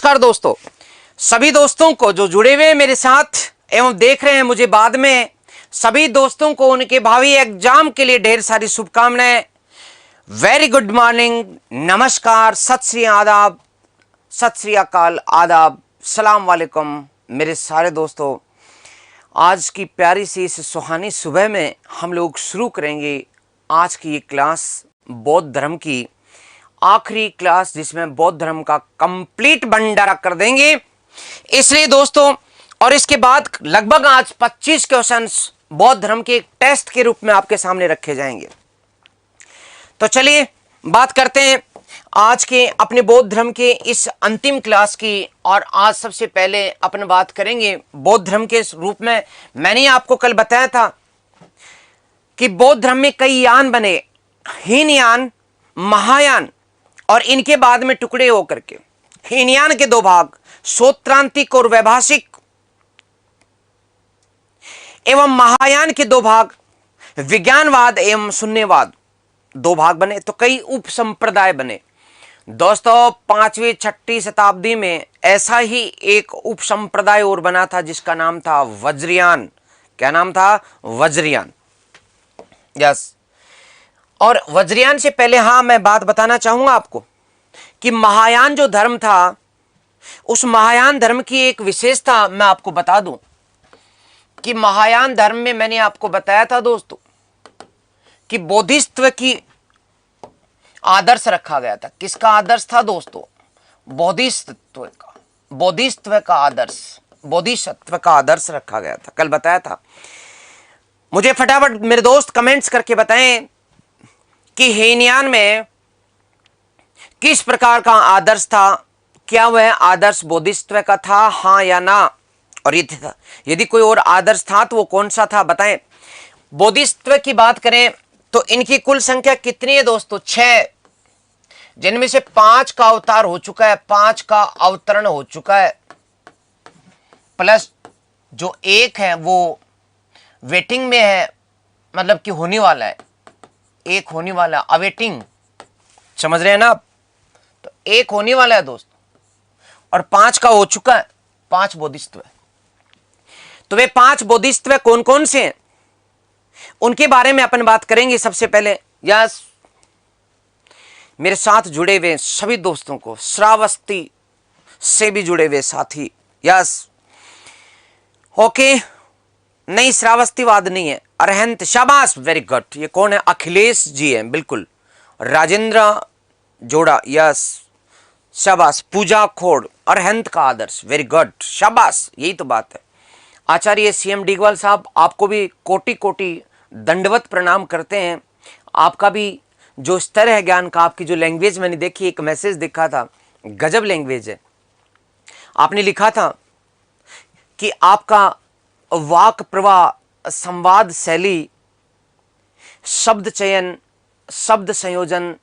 नमस्कार दोस्तों, सभी दोस्तों को जो जुड़े हुए हैं मेरे साथ एवं देख रहे हैं मुझे बाद में, सभी दोस्तों को उनके भावी एग्जाम के लिए ढेर सारी शुभकामनाएं। वेरी गुड मॉर्निंग, नमस्कार, सत श्री आदाब, सत श्री अकाल, आदाब, सलाम वालेकुम मेरे सारे दोस्तों। आज की प्यारी सी इस सुहानी सुबह में हम लोग शुरू करेंगे आज की ये क्लास, बौद्ध धर्म की आखिरी क्लास, जिसमें बौद्ध धर्म का कंप्लीट भंडारा कर देंगे। इसलिए दोस्तों, और इसके बाद लगभग आज 25 क्वेश्चंस बौद्ध धर्म के एक टेस्ट के रूप में आपके सामने रखे जाएंगे। तो चलिए बात करते हैं आज के अपने बौद्ध धर्म के इस अंतिम क्लास की। और आज सबसे पहले अपन बात करेंगे बौद्ध धर्म के रूप में। मैंने आपको कल बताया था कि बौद्ध धर्म में कई यान बने, हीनयान, महायान, और इनके बाद में टुकड़े होकर के हीनयान के दो भाग, सौत्रांतिक और वैभाषिक, एवं महायान के दो भाग, विज्ञानवाद एवं शून्यवाद, दो भाग बने। तो कई उप संप्रदाय बने दोस्तों। 5वीं 6वीं शताब्दी में ऐसा ही एक उप संप्रदाय और बना था जिसका नाम था वज्रयान। क्या नाम था? वज्रयान। यस। और वज्रयान से पहले मैं बात बताना चाहूंगा आपको कि महायान जो धर्म था, उस महायान धर्म की एक विशेषता मैं आपको बता दूं कि महायान धर्म में मैंने आपको बताया था दोस्तों कि बोधिसत्व की आदर्श रखा गया था। किसका आदर्श था दोस्तों? बोधिसत्व का। बोधिसत्व का आदर्श, बोधिसत्व का आदर्श रखा गया था, कल बताया था। मुझे फटाफट मेरे दोस्त कमेंट्स करके बताएं कि हीनयान में किस प्रकार का आदर्श था, क्या वह आदर्श बोधिसत्व का था, हाँ या ना। और यदि कोई और आदर्श था तो वो कौन सा था, बताएं। बोधिसत्व की बात करें तो इनकी कुल संख्या कितनी है दोस्तों? 6, जिनमें से 5 का अवतार हो चुका है, 5 का अवतरण हो चुका है, प्लस जो एक है वो वेटिंग में है, मतलब कि होने वाला है, एक होने वाला, अवेटिंग, समझ रहे हैं ना आप? तो एक होने वाला है दोस्त, और 5 का हो चुका है, 5 बोधिसत्व। तो वे 5 बोधिसत्व कौन कौन से हैं उनके बारे में अपन बात करेंगे सबसे पहले। यस, मेरे साथ जुड़े हुए सभी दोस्तों को, श्रावस्ती से भी जुड़े हुए साथी, यस, ओके। नहीं, श्रावस्तीवाद नहीं है, अरहंत, शाबाश, वेरी गुड। ये कौन है? अखिलेश जी हैं, बिल्कुल। राजेंद्र जोड़ा, यस, शाबाश। पूजा खोड़, अरहंत का आदर्श, वेरी गुड, शाबाश, यही तो बात है। आचार्य CM डीगवाल साहब, आपको भी कोटि कोटि दंडवत प्रणाम करते हैं। आपका भी जो स्तर है ज्ञान का, आपकी जो लैंग्वेज मैंने देखी, एक मैसेज देखा था, गजब लैंग्वेज है। आपने लिखा था कि आपका वाक प्रवाह, संवाद शैली, शब्द चयन, शब्द संयोजन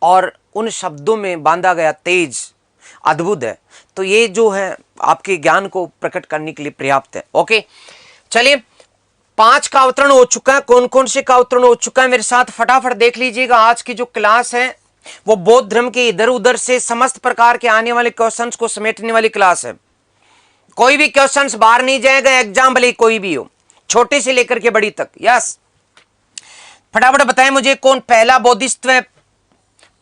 और उन शब्दों में बांधा गया तेज अद्भुत है। तो ये जो है आपके ज्ञान को प्रकट करने के लिए पर्याप्त है। ओके, चलिए, 5 का अवतरण हो चुका है। कौन कौन से का अवतरण हो चुका है मेरे साथ फटाफट देख लीजिएगा। आज की जो क्लास है वो बौद्ध धर्म के इधर उधर से समस्त प्रकार के आने वाले क्वेश्चंस को समेटने वाली क्लास है। कोई भी क्वेश्चंस बाहर नहीं जाएगा, एग्जाम भले कोई भी हो, छोटे से लेकर के बड़ी तक। यस, फटाफट बताएं मुझे, कौन पहला बोधिसत्व,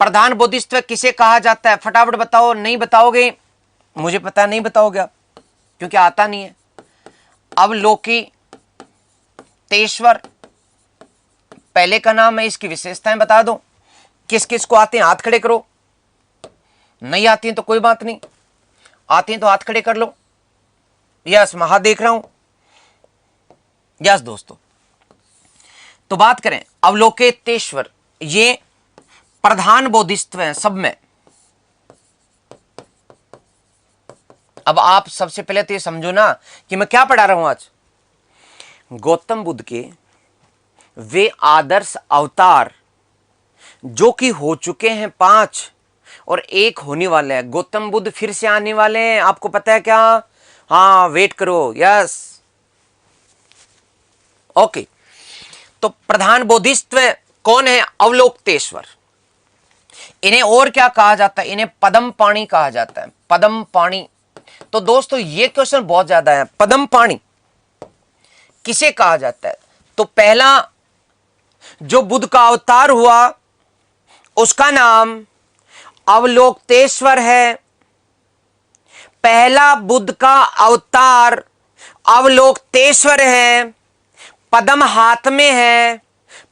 प्रधान बोधिसत्व किसे कहा जाता है? फटाफट बताओ। नहीं बताओगे, मुझे पता नहीं बताओगे आप, क्योंकि आता नहीं है। अवलोकी तेश्वर पहले का नाम है, इसकी विशेषताएं बता दो। किस किस को आते हैं हाथ खड़े करो। नहीं आती हैं तो कोई बात नहीं, आती हैं तो हाथ खड़े कर लो। यस, मैं हाथ देख रहा हूं। यस दोस्तों, तो बात करें अवलोकितेश्वर, ये प्रधान बोधिसत्व हैं सब में। अब आप सबसे पहले तो ये समझो ना कि मैं क्या पढ़ा रहा हूं आज। गौतम बुद्ध के वे आदर्श अवतार जो कि हो चुके हैं 5 और एक होने वाले हैं। गौतम बुद्ध फिर से आने वाले हैं, आपको पता है क्या? हाँ, वेट करो। Yes, okay. तो प्रधान बोधिसत्व कौन है? अवलोकितेश्वर। इन्हें और क्या कहा जाता है? इन्हें पद्म पाणी कहा जाता है, पद्म पाणी। तो दोस्तों ये क्वेश्चन बहुत ज्यादा है, पद्म पाणी किसे कहा जाता है? तो पहला जो बुद्ध का अवतार हुआ उसका नाम अवलोकतेश्वर है। पहला बुद्ध का अवतार अवलोकतेश्वर है। पद्म हाथ में है,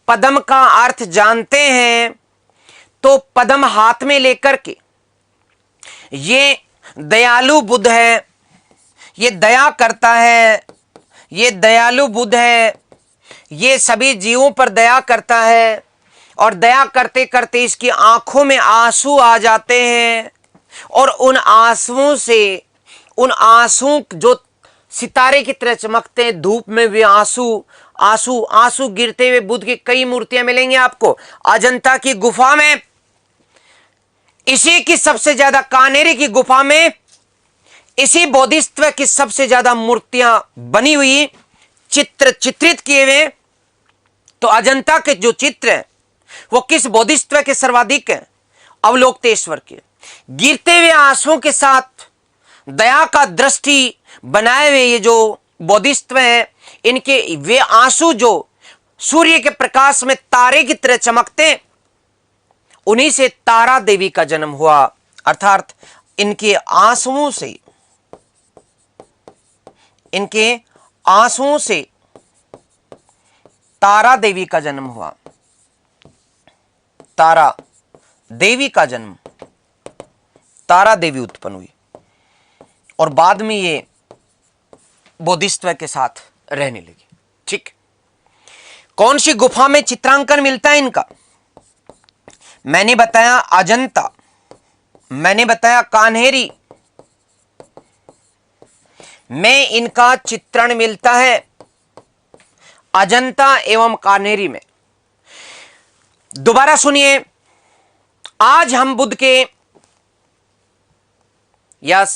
पद्म का अर्थ जानते हैं, तो पद्म हाथ में लेकर के ये दयालु बुद्ध है, ये दया करता है, ये दयालु बुद्ध है, ये सभी जीवों पर दया करता है, और दया करते करते इसकी आंखों में आंसू आ जाते हैं, और उन आंसुओं से, उन आंसू जो सितारे की तरह चमकते हैं धूप में, भी आंसू आंसू आंसू गिरते हुए बुद्ध की कई मूर्तियां मिलेंगी आपको अजंता की गुफा में। इसी की सबसे ज्यादा, कान्हेरी की गुफा में इसी बोधिसत्व की सबसे ज्यादा मूर्तियां बनी हुई, चित्रित किए हुए। तो अजंता के जो चित्र हैं वो किस बोधिसत्व के सर्वाधिक हैं? अवलोकतेश्वर के। गिरते हुए आंसुओं के साथ दया का दृष्टि बनाए हुए ये जो बोधिसत्व हैं, इनके वे आंसू जो सूर्य के प्रकाश में तारे की तरह चमकते, उन्हीं से तारा देवी का जन्म हुआ। अर्थात इनके आंसुओं से, इनके आंसुओं से तारा देवी का जन्म हुआ। तारा देवी का जन्म, तारा देवी उत्पन्न हुई, और बाद में ये बोधिसत्व के साथ रहने लगी। ठीक, कौन सी गुफा में चित्रांकन मिलता है इनका? मैंने बताया अजंता, मैंने बताया कान्हेरी में इनका चित्रण मिलता है, अजंता एवं कान्हेरी में। दोबारा सुनिए, आज हम बुद्ध के, यस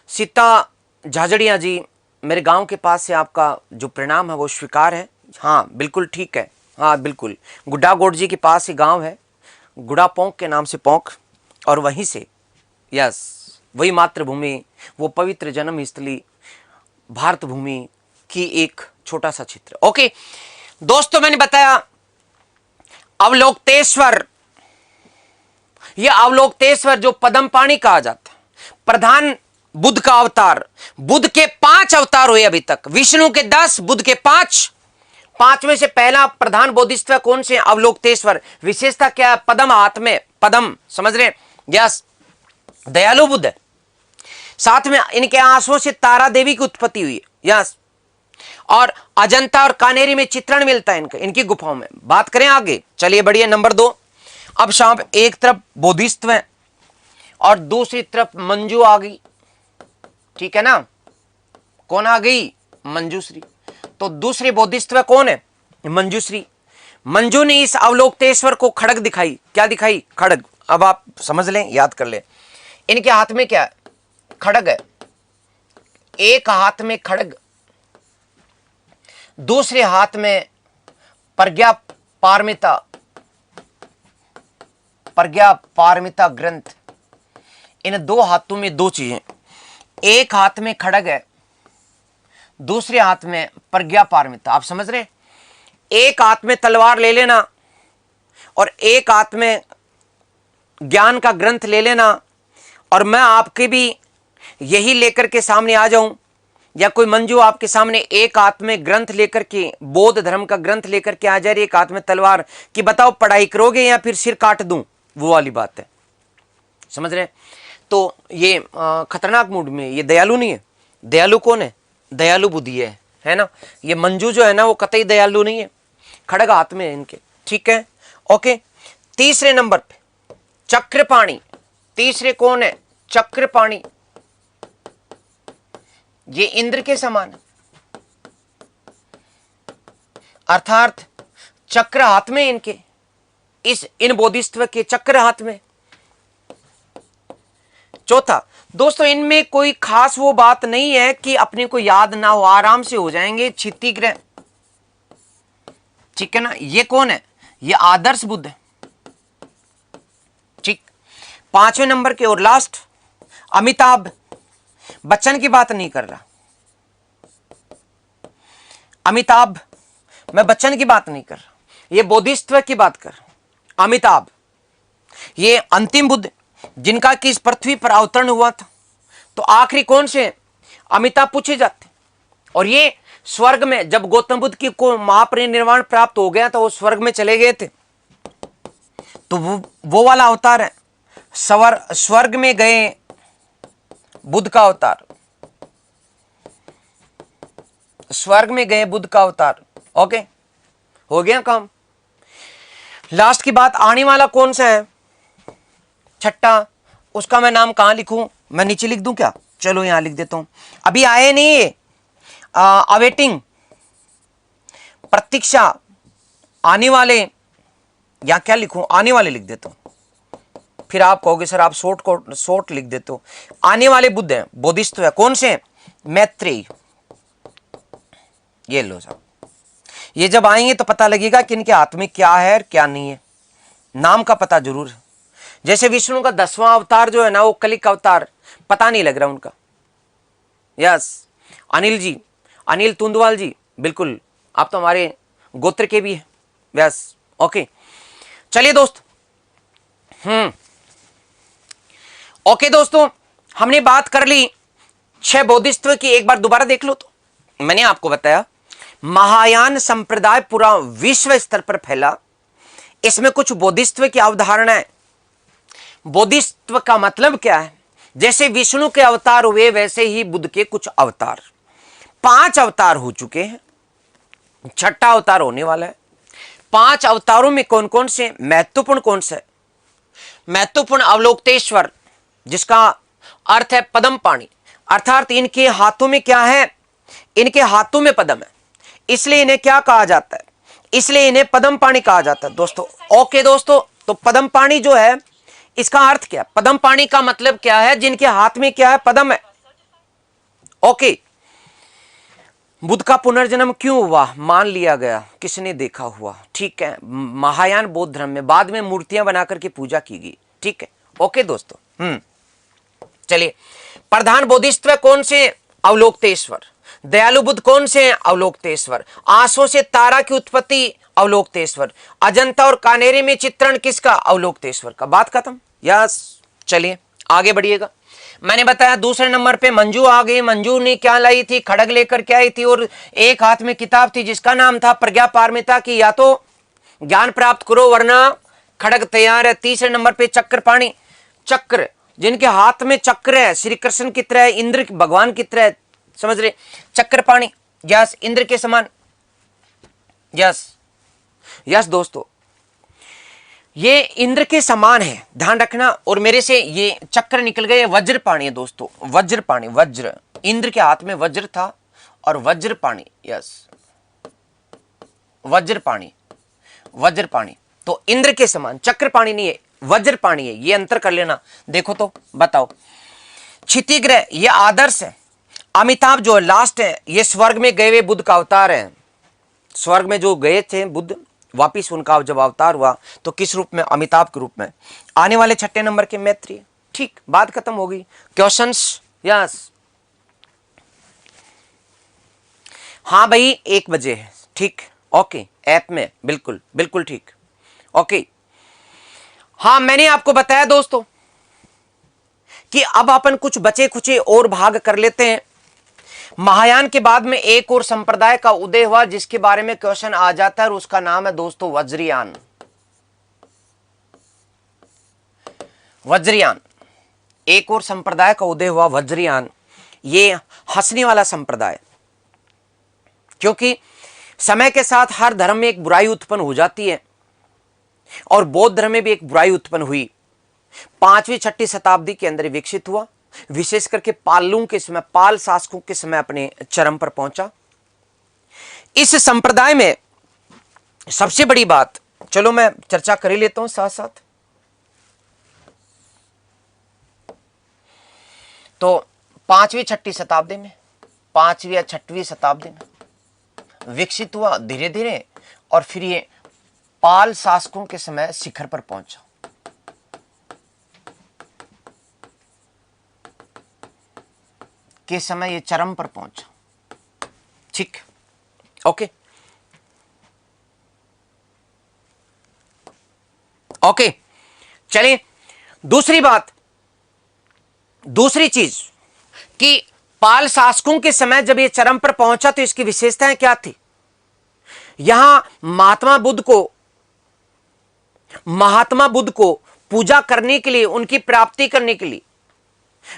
सीता झाझड़िया जी, मेरे गांव के पास से आपका जो प्रणाम है वो स्वीकार है। हाँ बिल्कुल ठीक है, हाँ बिल्कुल, गुड्डा गोड जी के पास ही गांव है, गुड़ा पोंक के नाम से पोंक, और वहीं से, यस वही मातृभूमि, वो पवित्र जन्म स्थली भारत भूमि की एक छोटा सा क्षेत्र। ओके दोस्तों, मैंने बताया अवलोकतेश्वर, यह अवलोकतेश्वर जो पद्म पाणी कहा जाता है, प्रधान बुद्ध का अवतार। बुद्ध के 5 अवतार हुए अभी तक, विष्णु के 10, बुद्ध के 5। 5 में से पहला प्रधान बोधिसत्व कौन से? अवलोकतेश्वर। विशेषता क्या है? पद्म हाथ में, पद्म, समझ रहे? यस, दयालु बुद्ध है। साथ में इनके आंसुओं से तारा देवी की उत्पत्ति हुई है, यस। और अजंता और कान्हेरी में चित्रण मिलता है इनका, इनकी गुफाओं में। बात करें आगे, चलिए बढ़िया। नंबर 2, अब शाम एक तरफ बोधिसत्व है और दूसरी तरफ मंजू आ गई, ठीक है ना? कौन आ गई? मंजूश्री। तो दूसरे बोधिसत्व कौन है? मंजूश्री। मंजू ने इस अवलोकतेश्वर को खड़ग दिखाई। क्या दिखाई? खड़ग। अब आप समझ लें, याद कर लें। इनके हाथ में क्या है? खड़ग है। एक हाथ में खड़ग, दूसरे हाथ में प्रज्ञा पारमिता, प्रज्ञा पारमिता ग्रंथ। इन 2 हाथों में 2 चीजें, एक हाथ में खड़ग है, दूसरे हाथ में प्रज्ञा पारमिता। आप समझ रहे? एक हाथ में तलवार ले लेना और एक हाथ में ज्ञान का ग्रंथ ले लेना, और मैं आपके भी यही लेकर के सामने आ जाऊं, या कोई मंजू आपके सामने एक हाथ में ग्रंथ लेकर के, बौद्ध धर्म का ग्रंथ लेकर के आ जा रही, एक हाथ में तलवार, कि बताओ पढ़ाई करोगे या फिर सिर काट दूं? वो वाली बात है, समझ रहे? तो ये खतरनाक मूड में, ये दयालु नहीं है। दयालु कौन है? दयालु बुद्धि है ना? ये मंजू जो है ना, वो कतई दयालु नहीं है। खड़ग हाथ में है इनके, ठीक है? ओके, तीसरे नंबर पे चक्रपाणी। तीसरे कौन है? चक्रपाणी। ये इंद्र के समान है, अर्थात चक्र हाथ में इनके, इन बोधिसत्व के चक्र हाथ में। चौथा दोस्तों, इनमें कोई खास वो बात नहीं है कि अपने को याद ना हो, आराम से हो जाएंगे। क्षिति ग्रह, ठीक है ना? ये कौन है? ये आदर्श बुद्ध है, ठीक। 5वें नंबर के और लास्ट अमिताभ बच्चन की बात नहीं कर रहा, अमिताभ, मैं बच्चन की बात नहीं कर रहा, ये बोधिसत्व की बात कर रहा हूं। अमिताभ ये अंतिम बुद्ध जिनका कि इस पृथ्वी पर अवतरण हुआ था। तो आखिरी कौन से अमिताभ पूछे जाते, और ये स्वर्ग में जब गौतम बुद्ध की को महापरिनिर्वाण प्राप्त हो गया तो वो स्वर्ग में चले गए थे। तो वो वाला अवतार है, स्वर्ग में गए बुद्ध का अवतार, स्वर्ग में गए बुद्ध का अवतार। ओके, हो गया काम। लास्ट की बात, आने वाला कौन सा है छठा, उसका मैं नाम कहां लिखूं, मैं नीचे लिख दूं क्या, चलो यहां लिख देता हूं। अभी आए नहीं ये, अवेटिंग, प्रतीक्षा, आने वाले, या क्या लिखूं, आने वाले लिख देता हूं। फिर आप कहोगे सर आप शॉर्ट लिख देते हो। आने वाले बुद्ध हैं, बोधिसत्व है, कौन से, मैत्रेय। ये लो साहब, ये जब आएंगे तो पता लगेगा कि इनके हाथ में क्या है और क्या नहीं है, नाम का पता जरूर है। जैसे विष्णु का 10वां अवतार जो है ना, वो कलिक अवतार, पता नहीं लग रहा उनका। यस, अनिल जी, अनिल तुंदवाल जी, बिल्कुल आप तो हमारे गोत्र के भी हैं। यस, ओके, चलिए दोस्त। ओके दोस्तों, हमने बात कर ली 6 बोधिसत्व की। एक बार दोबारा देख लो। तो मैंने आपको बताया महायान संप्रदाय पूरा विश्व स्तर पर फैला, इसमें कुछ बोधिसत्व की अवधारणाएं। बोधिसत्व का मतलब क्या है, जैसे विष्णु के अवतार हुए वैसे ही बुद्ध के कुछ अवतार, 5 अवतार हो चुके हैं, छठा अवतार होने वाला है। 5 अवतारों में कौन कौन से, महत्वपूर्ण कौन से, महत्वपूर्ण अवलोकतेश्वर, जिसका अर्थ है पद्म पाणी, अर्थात इनके हाथों में क्या है, इनके हाथों में पद्म है, इसलिए इन्हें क्या कहा जाता है, इसलिए इन्हें पद्म पाणी कहा जाता है दोस्तों। ओके दोस्तों, तो पद्म पाणी जो है इसका अर्थ क्या, पद्म पाणी का मतलब क्या है, जिनके हाथ में क्या है, पद्म है। ओके, बुद्ध का पुनर्जन्म क्यों हुआ, मान लिया गया, किसने देखा हुआ, ठीक है, महायान बौद्ध धर्म में बाद में मूर्तियां बनाकर के पूजा की गई, ठीक है। ओके दोस्तों, चलिए, प्रधान बोधिसत्व कौन से, अवलोकतेश्वर। दयालु बुद्ध कौन से, अवलोकतेश्वर। आंसू से तारा की उत्पत्ति, अवलोकतेश्वर। अजंता और कानेरी में चित्रण किसका, अवलोकतेश्वर का। बात खत्म। यस, चलिए आगे बढ़िएगा। मैंने बताया दूसरे नंबर पे मंजू आ गई। मंजू ने क्या लाई थी, खड़ग लेकर के आई थी, और एक हाथ में किताब थी जिसका नाम था प्रज्ञा पारमिता की, या तो ज्ञान प्राप्त करो वरना खड़ग तैयार है। तीसरे नंबर पे चक्रपाणी, चक्र, जिनके हाथ में चक्र है, श्री कृष्ण की तरह, इंद्र भगवान की तरह, समझ रहे, चक्रपाणी, यस, इंद्र के समान। यस यस दोस्तों, ये इंद्र के समान है, ध्यान रखना। और मेरे से ये चक्र निकल गए, वज्रपाणी है दोस्तों, वज्रपाणी, वज्र, इंद्र के हाथ में वज्र था और वज्रपाणी, यस, वज्रपाणी, वज्रपाणी, तो इंद्र के समान, चक्रपाणी नहीं है, वज्रपाणी है, ये अंतर कर लेना। देखो तो बताओ, क्षितिग्रह ये आदर्श है। अमिताभ जो लास्ट है, ये स्वर्ग में गए हुए बुद्ध का अवतार है। स्वर्ग में जो गए थे बुद्ध, वापिस उनका जब अवतार हुआ तो किस रूप में, अमिताभ के रूप में। आने वाले छठे नंबर के मैत्रेय, ठीक, बात खत्म हो गई। क्वेश्चंस, यस, हाँ भाई 1 बजे है, ठीक, ओके, ऐप में, बिल्कुल बिल्कुल ठीक, ओके। हाँ, मैंने आपको बताया दोस्तों कि अब अपन कुछ बचे खुचे और भाग कर लेते हैं। महायान के बाद में एक और संप्रदाय का उदय हुआ जिसके बारे में क्वेश्चन आ जाता है, और उसका नाम है दोस्तों वज्रयान। वज्रयान, एक और संप्रदाय का उदय हुआ वज्रयान। ये हंसने वाला संप्रदाय, क्योंकि समय के साथ हर धर्म में एक बुराई उत्पन्न हो जाती है, और बौद्ध धर्म में भी एक बुराई उत्पन्न हुई। 5वीं 6वीं शताब्दी के अंदर विकसित हुआ, विशेष करके पालों के समय, पाल शासकों के समय अपने चरम पर पहुंचा। इस संप्रदाय में सबसे बड़ी बात, चलो मैं चर्चा कर ही लेता हूं साथ साथ। तो 5वीं 6वीं शताब्दी में, 5वीं या 6वीं शताब्दी में विकसित हुआ धीरे धीरे, और फिर ये पाल शासकों के समय शिखर पर पहुंचा। के समय ये चरम पर पहुंचा। ठीक, ओके ओके। चलिए दूसरी बात, दूसरी चीज कि पाल शासकों के समय जब ये चरम पर पहुंचा तो इसकी विशेषताएं क्या थी। यहां महात्मा बुद्ध को पूजा करने के लिए, उनकी प्राप्ति करने के लिए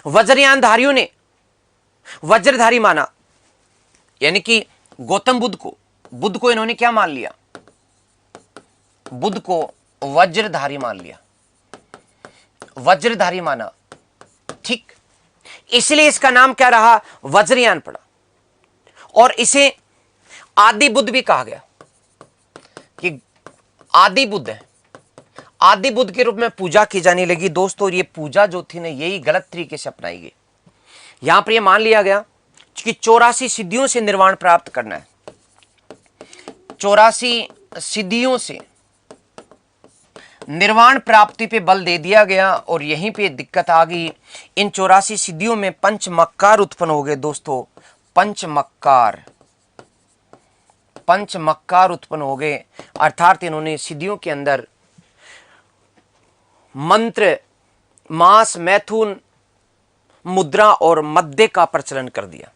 वज्रयानधारियों ने वज्रधारी माना, यानी कि गौतम बुद्ध को इन्होंने क्या मान लिया, बुद्ध को वज्रधारी मान लिया, वज्रधारी माना। ठीक, इसलिए इसका नाम क्या रहा, वज्रयान पड़ा। और इसे आदि बुद्ध भी कहा गया कि आदि बुद्ध है, आदि बुद्ध के रूप में पूजा की जाने लगी दोस्तों। ये पूजा जो थी ना, यही गलत तरीके से अपनाई गई। यहां पर यह मान लिया गया कि 84 सिद्धियों से निर्वाण प्राप्त करना है, 84 सिद्धियों से निर्वाण प्राप्ति पे बल दे दिया गया। और यहीं पे दिक्कत आ गई, इन 84 सिद्धियों में पंचमक्कार उत्पन्न हो गए दोस्तों, पंचमक्कार उत्पन्न हो गए। अर्थात इन्होंने सिद्धियों के अंदर मंत्र, मास, मैथुन, मुद्रा और मद्य का प्रचलन कर दिया।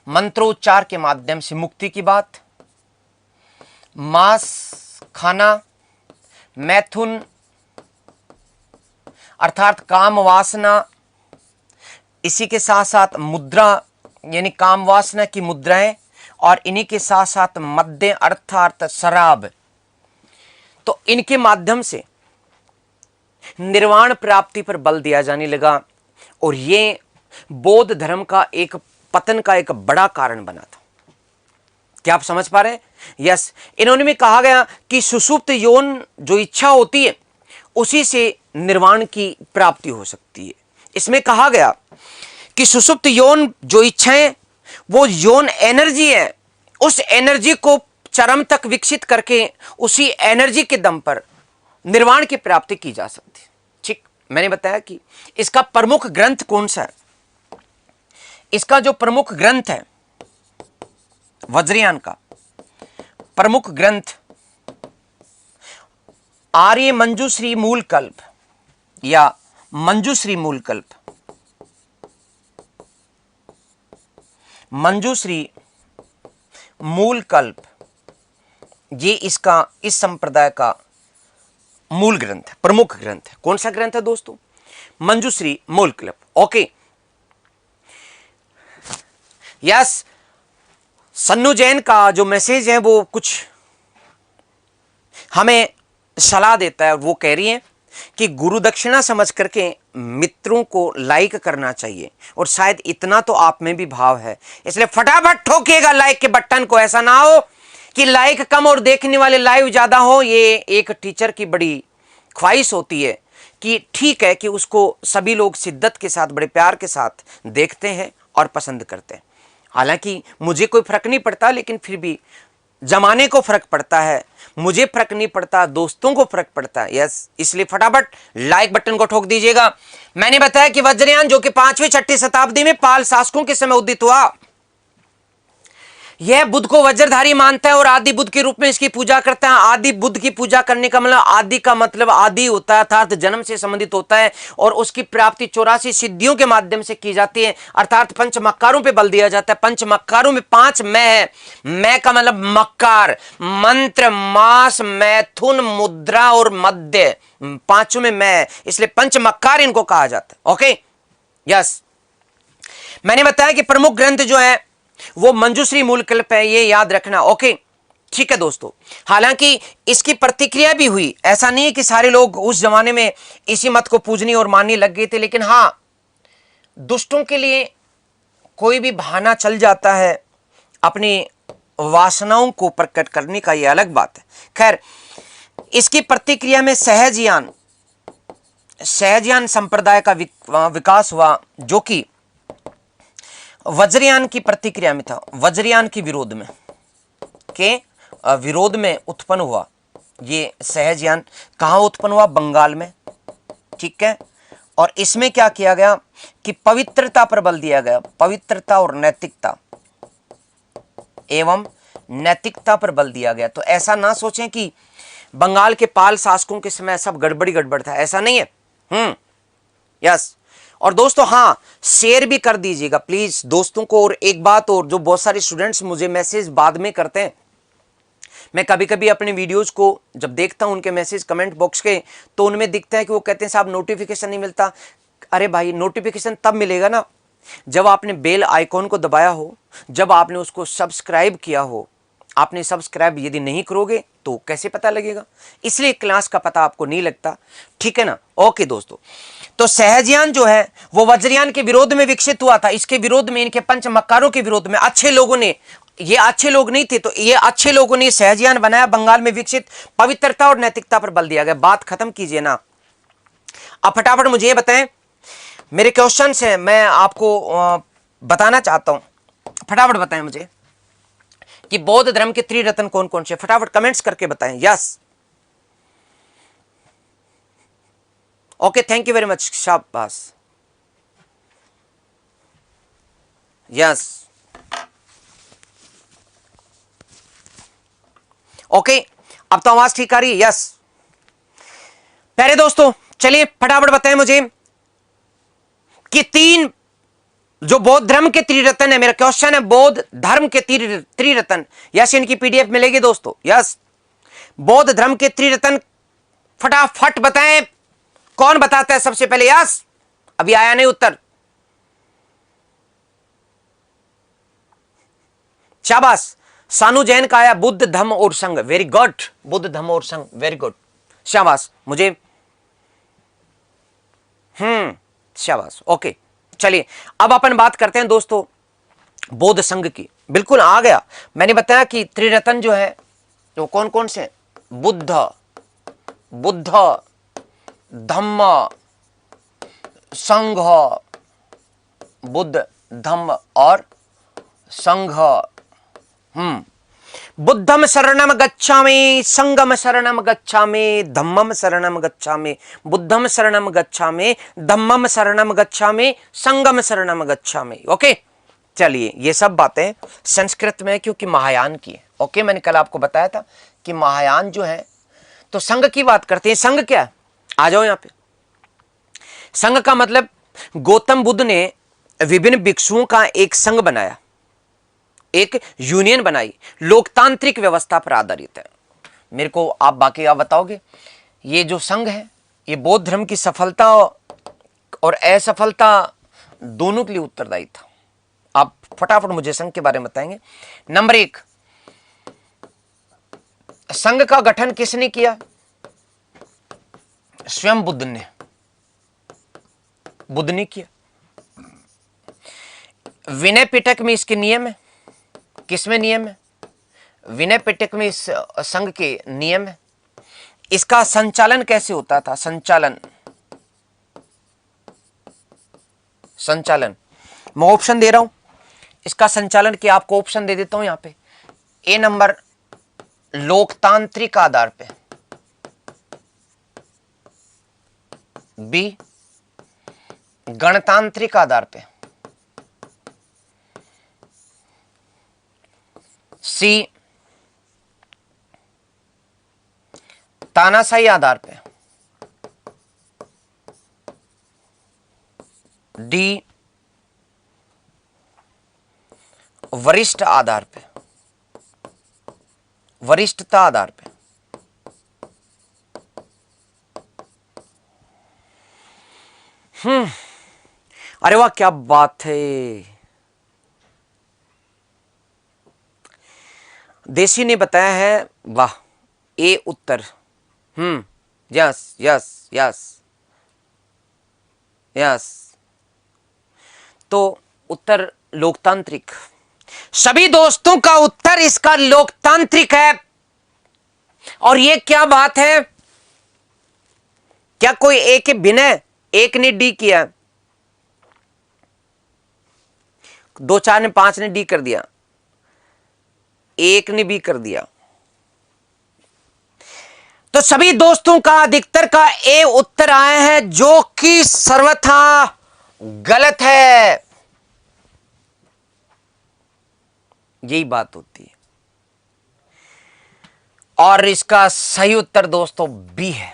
मंत्रोच्चार के माध्यम से मुक्ति की बात, मांस खाना, मैथुन अर्थात काम वासना, इसी के साथ साथ मुद्रा यानी काम वासना की मुद्राएं, और इन्हीं के साथ साथ मद्य अर्थात शराब। तो इनके माध्यम से निर्वाण प्राप्ति पर बल दिया जाने लगा। और ये बौद्ध धर्म का एक पतन का एक बड़ा कारण बना था। क्या आप समझ पा रहे हैं? यस, इन्होंने में कहा गया कि सुषुप्त यौन जो इच्छा होती है उसी से निर्वाण की प्राप्ति हो सकती है। इसमें कहा गया कि सुषुप्त यौन जो इच्छाएं, वो यौन एनर्जी है, उस एनर्जी को चरम तक विकसित करके उसी एनर्जी के दम पर निर्वाण की प्राप्ति की जा सकती है। ठीक, मैंने बताया कि इसका प्रमुख ग्रंथ कौन सा है। इसका जो प्रमुख ग्रंथ है वज्रयान का प्रमुख ग्रंथ आर्य मंजूश्री मूल कल्प या मंजूश्री मूल कल्प, मंजूश्री मूल कल्प, ये इसका इस संप्रदाय का मूल ग्रंथ है, प्रमुख ग्रंथ है। कौन सा ग्रंथ है दोस्तों? मंजूश्री मूल कल्प। ओके, यस, सन्नु जैन का जो मैसेज है वो कुछ हमें सलाह देता है। वो कह रही है कि गुरु दक्षिणा समझ करके मित्रों को लाइक करना चाहिए, और शायद इतना तो आप में भी भाव है, इसलिए फटाफट ठोकिएगा लाइक के बटन को। ऐसा ना हो कि लाइक कम और देखने वाले लाइव ज्यादा हो। ये एक टीचर की बड़ी ख्वाहिश होती है कि ठीक है कि उसको सभी लोग शिद्दत के साथ, बड़े प्यार के साथ देखते हैं और पसंद करते हैं। हालांकि मुझे कोई फर्क नहीं पड़ता, लेकिन फिर भी जमाने को फर्क पड़ता है, मुझे फर्क नहीं पड़ता, दोस्तों को फर्क पड़ता है। यस, इसलिए फटाफट लाइक बटन को ठोक दीजिएगा। मैंने बताया कि वज्रयान जो कि 5वीं-6वीं शताब्दी में पाल शासकों के समय उदित हुआ, यह बुद्ध को वज्रधारी मानता है और आदि बुद्ध के रूप में इसकी पूजा करता है। आदि बुद्ध की पूजा करने का मतलब, आदि का मतलब आदि होता है अर्थात जन्म से संबंधित होता है, और उसकी प्राप्ति 84 सिद्धियों के माध्यम से की जाती है, अर्थात पंचमक्कारों पे बल दिया जाता है। पंचमक्कारों में 5 मैं है। मैं का मतलब मक्कार, मंत्र, मास, मैथुन, मुद्रा और मद्य, 5 में मैं है, इसलिए पंचमक्कार इनको कहा जाता है। ओके, यस, मैंने बताया कि प्रमुख ग्रंथ जो है वो मंजूश्री मूल कल्प है, ये याद रखना। ओके, ठीक है दोस्तों। हालांकि इसकी प्रतिक्रिया भी हुई, ऐसा नहीं है कि सारे लोग उस जमाने में इसी मत को पूजने और मानने लग गए थे, लेकिन हां, दुष्टों के लिए कोई भी बहाना चल जाता है अपनी वासनाओं को प्रकट करने का, यह अलग बात है। खैर, इसकी प्रतिक्रिया में सहजयान संप्रदाय का विकास हुआ, जो कि वज्रयान की प्रतिक्रिया में था, वज्रयान की विरोध में उत्पन्न हुआ। ये सहजयान कहां उत्पन्न हुआ? बंगाल में। ठीक है, और इसमें क्या किया गया कि पवित्रता पर बल दिया गया, पवित्रता और नैतिकता एवं नैतिकता पर बल दिया गया। तो ऐसा ना सोचें कि बंगाल के पाल शासकों के समय सब गड़बड़ी गड़बड़ था, ऐसा नहीं है। यस। और दोस्तों हाँ, शेयर भी कर दीजिएगा प्लीज दोस्तों को। और एक बात और, जो बहुत सारे स्टूडेंट्स मुझे मैसेज बाद में करते हैं, मैं कभी कभी अपने वीडियोस को जब देखता हूं उनके मैसेज कमेंट बॉक्स के, तो उनमें दिखता है कि वो कहते हैं साहब नोटिफिकेशन नहीं मिलता। अरे भाई, नोटिफिकेशन तब मिलेगा ना जब आपने बेल आइकॉन को दबाया हो, जब आपने उसको सब्सक्राइब किया हो। आपने सब्सक्राइब यदि नहीं करोगे तो कैसे पता लगेगा? इसलिए क्लास का पता आपको नहीं लगता, ठीक है ना। ओके दोस्तों, तो सहजयान जो है वो वज्रयान के विरोध में विकसित हुआ था। इसके विरोध में, इनके पंचमक्कारों के विरोध में अच्छे लोगों ने, ये अच्छे लोग नहीं थे, तो ये अच्छे लोगों ने सहजयान बनाया, बंगाल में विकसित, पवित्रता और नैतिकता पर बल दिया गया। बात खत्म कीजिए ना। अब फटाफट मुझे ये बताएं, मेरे क्वेश्चंस हैं, मैं आपको बताना चाहता हूं, फटाफट बताएं मुझे कि बौद्ध धर्म के त्रिरत्न कौन कौन से, फटाफट कमेंट्स करके बताएं। Yes, okay, thank you very much, शाबाश। यस, ओके, अब तो आवाज ठीक आ रही है। यस, प्यारे दोस्तों चलिए फटाफट बताएं मुझे कि तीन जो बौद्ध धर्म के त्रिरत्न है, मेरा क्वेश्चन है बौद्ध धर्म के त्रिरत्न। यस, इनकी पीडीएफ मिलेगी दोस्तों। यस, बौद्ध धर्म के त्रिरत्न फटाफट बताएं, कौन बताता है सबसे पहले? यस, अभी आया नहीं उत्तर, शाबाश। सानू जैन का आया बुद्ध धम्म और संघ, वेरी गुड, बुद्ध धम्म और संघ, वेरी गुड, शाबाश। मुझे शाबाश, ओके। चलिए अब अपन बात करते हैं दोस्तों बौद्ध संघ की। बिल्कुल आ गया, मैंने बताया कि त्रिरत्न जो है वो कौन कौन से? बुद्ध, धम्म, संघ, बुद्ध, धम्म और संघ। बुद्धम शरणम गच्छामि, संगम शरणम गच्छामि, धम्मम शरणम गच्छामि, बुद्धम शरणम गच्छामि, धम्मम शरणम गच्छामि, संगम शरणम गच्छामि। ओके, चलिए ये सब बातें संस्कृत में, क्योंकि महायान की है। ओके, मैंने कल आपको बताया था कि महायान जो है तो संघ की बात करते हैं। संघ क्या है? आ जाओ यहां पे। संघ का मतलब गौतम बुद्ध ने विभिन्न भिक्षुओं का एक संघ बनाया, एक यूनियन बनाई, लोकतांत्रिक व्यवस्था पर आधारित है। मेरे को आप बाकी आप बताओगे, ये जो संघ है ये बौद्ध धर्म की सफलता और असफलता दोनों के लिए उत्तरदायी था। आप फटाफट मुझे संघ के बारे में बताएंगे। नंबर 1, संघ का गठन किसने किया? स्वयं बुद्ध ने, बुद्ध ने किया। विनय पिटक में इसके नियम है। किसमें नियम है? विनय पिटक में इस संघ के नियम है। इसका संचालन कैसे होता था? संचालन मैं ऑप्शन दे रहा हूं, इसका संचालन किया, आपको ऑप्शन दे देता हूं यहां पे। ए नंबर लोकतांत्रिक आधार पे, बी गणतांत्रिक आधार पे, सी तानाशाही आधार पे, डी वरिष्ठ आधार पे, वरिष्ठता आधार पे। अरे वाह, क्या बात है। देसी ने बताया है, वाह, ए उत्तर। यस यस यस यस, तो उत्तर लोकतांत्रिक। सभी दोस्तों का उत्तर इसका लोकतांत्रिक है। और ये क्या बात है, क्या कोई एक के बिना एक ने डी किया, 2 4 ने 5 ने डी कर दिया, एक ने भी कर दिया, तो सभी दोस्तों का अधिकतर का ए उत्तर आया है, जो कि सर्वथा गलत है। यही बात होती है। और इसका सही उत्तर दोस्तों बी है।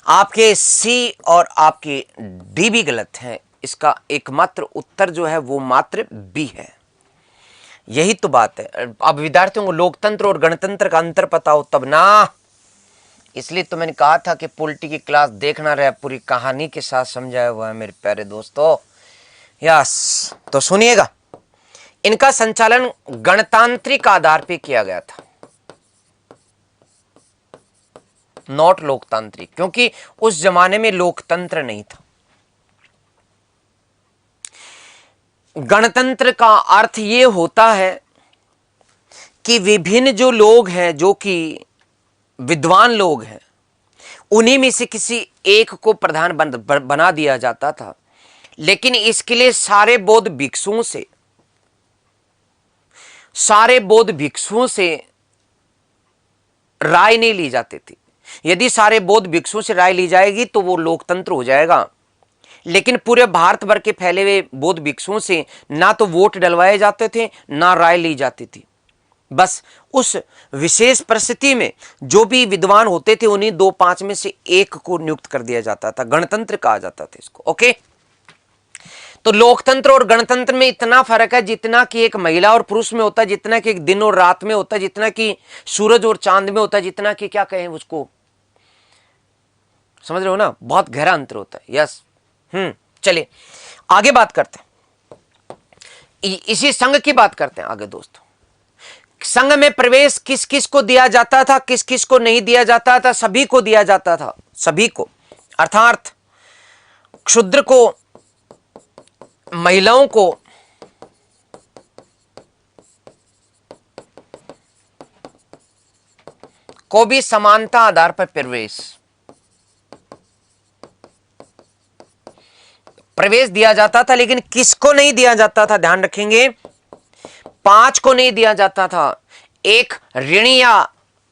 आपके सी और आपके डी भी गलत है। इसका एकमात्र उत्तर जो है वो मात्र बी है। यही तो बात है। अब विद्यार्थियों को लोकतंत्र और गणतंत्र का अंतर पता हो तब ना। इसलिए तो मैंने कहा था कि पॉलिटी की क्लास देखना रहे, पूरी कहानी के साथ समझाया हुआ है मेरे प्यारे दोस्तों। यस, तो सुनिएगा। इनका संचालन गणतांत्रिक आधार पे किया गया था, नॉट लोकतांत्रिक, क्योंकि उस जमाने में लोकतंत्र नहीं था। गणतंत्र का अर्थ यह होता है कि विभिन्न जो लोग हैं, जो कि विद्वान लोग हैं, उन्हीं में से किसी एक को प्रधान बना दिया जाता था। लेकिन इसके लिए सारे बौद्ध भिक्षुओं से राय नहीं ली जाती थी। यदि सारे बौद्ध भिक्षुओं से राय ली जाएगी तो वो लोकतंत्र हो जाएगा। लेकिन पूरे भारत भर के फैले हुए बौद्ध भिक्षुओं से ना तो वोट डलवाए जाते थे, ना राय ली जाती थी। बस उस विशेष परिस्थिति में जो भी विद्वान होते थे उन्हीं 2-5 में से एक को नियुक्त कर दिया जाता था। गणतंत्र कहा जाता था इसको। ओके, तो लोकतंत्र और गणतंत्र में इतना फर्क है जितना कि एक महिला और पुरुष में होता है, जितना कि एक दिन और रात में होता है, जितना कि सूरज और चांद में होता है, जितना कि क्या कहें उसको, समझ रहे हो ना, बहुत गहरा अंतर होता है। यस, चलिए आगे बात करते हैं। इसी संघ की बात करते हैं आगे दोस्तों। संघ में प्रवेश किस किस को दिया जाता था, किस किस को नहीं दिया जाता था? सभी को दिया जाता था, सभी को। अर्थात क्षुद्र को, महिलाओं को भी समानता आधार पर प्रवेश दिया जाता था। लेकिन किसको नहीं दिया जाता था? ध्यान रखेंगे, 5 को नहीं दिया जाता था। एक ऋणी या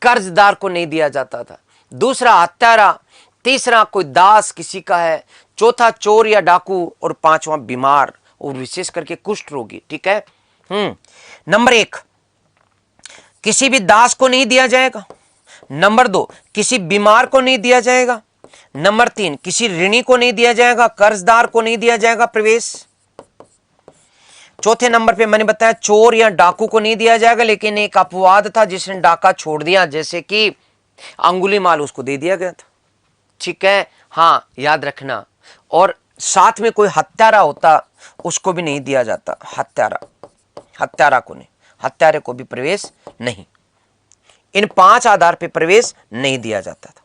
कर्जदार को नहीं दिया जाता था, दूसरा हत्यारा, तीसरा कोई दास किसी का है, चौथा चोर या डाकू, और 5वां बीमार और विशेष करके कुष्ठ रोगी। ठीक है। नंबर 1 किसी भी दास को नहीं दिया जाएगा। नंबर 2 किसी बीमार को नहीं दिया जाएगा। नंबर 3 किसी ऋणी को नहीं दिया जाएगा, कर्जदार को नहीं दिया जाएगा प्रवेश। चौथे नंबर पे मैंने बताया चोर या डाकू को नहीं दिया जाएगा। लेकिन एक अपवाद था, जिसने डाका छोड़ दिया, जैसे कि अंगुलीमाल, उसको दे दिया गया था। ठीक है, हाँ याद रखना। और साथ में कोई हत्यारा होता उसको भी नहीं दिया जाता। हत्यारा को नहीं, हत्यारे को भी प्रवेश नहीं। इन 5 आधार पे प्रवेश नहीं दिया जाता था,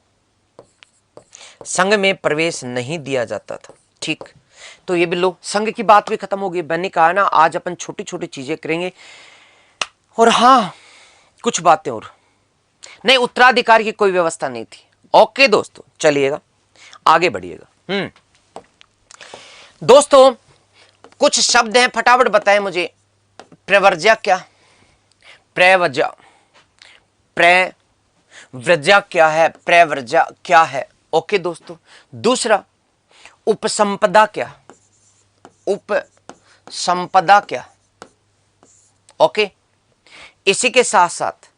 संघ में प्रवेश नहीं दिया जाता था। ठीक, तो ये भी लो, संघ की बात भी खत्म हो गई। मैंने कहा ना आज अपन छोटी छोटी चीजें करेंगे। और हाँ, कुछ बातें और नहीं, उत्तराधिकार की कोई व्यवस्था नहीं थी। ओके दोस्तों, चलिएगा आगे बढ़िएगा। दोस्तों कुछ शब्द हैं, फटाफट बताएं मुझे। प्रवर्ज्या क्या? प्रवर्ज्या क्या है? प्रवर्ज्या क्या है? ओके दोस्तों। दूसरा, उपसंपदा क्या? उपसंपदा क्या? ओके। इसी के साथ साथ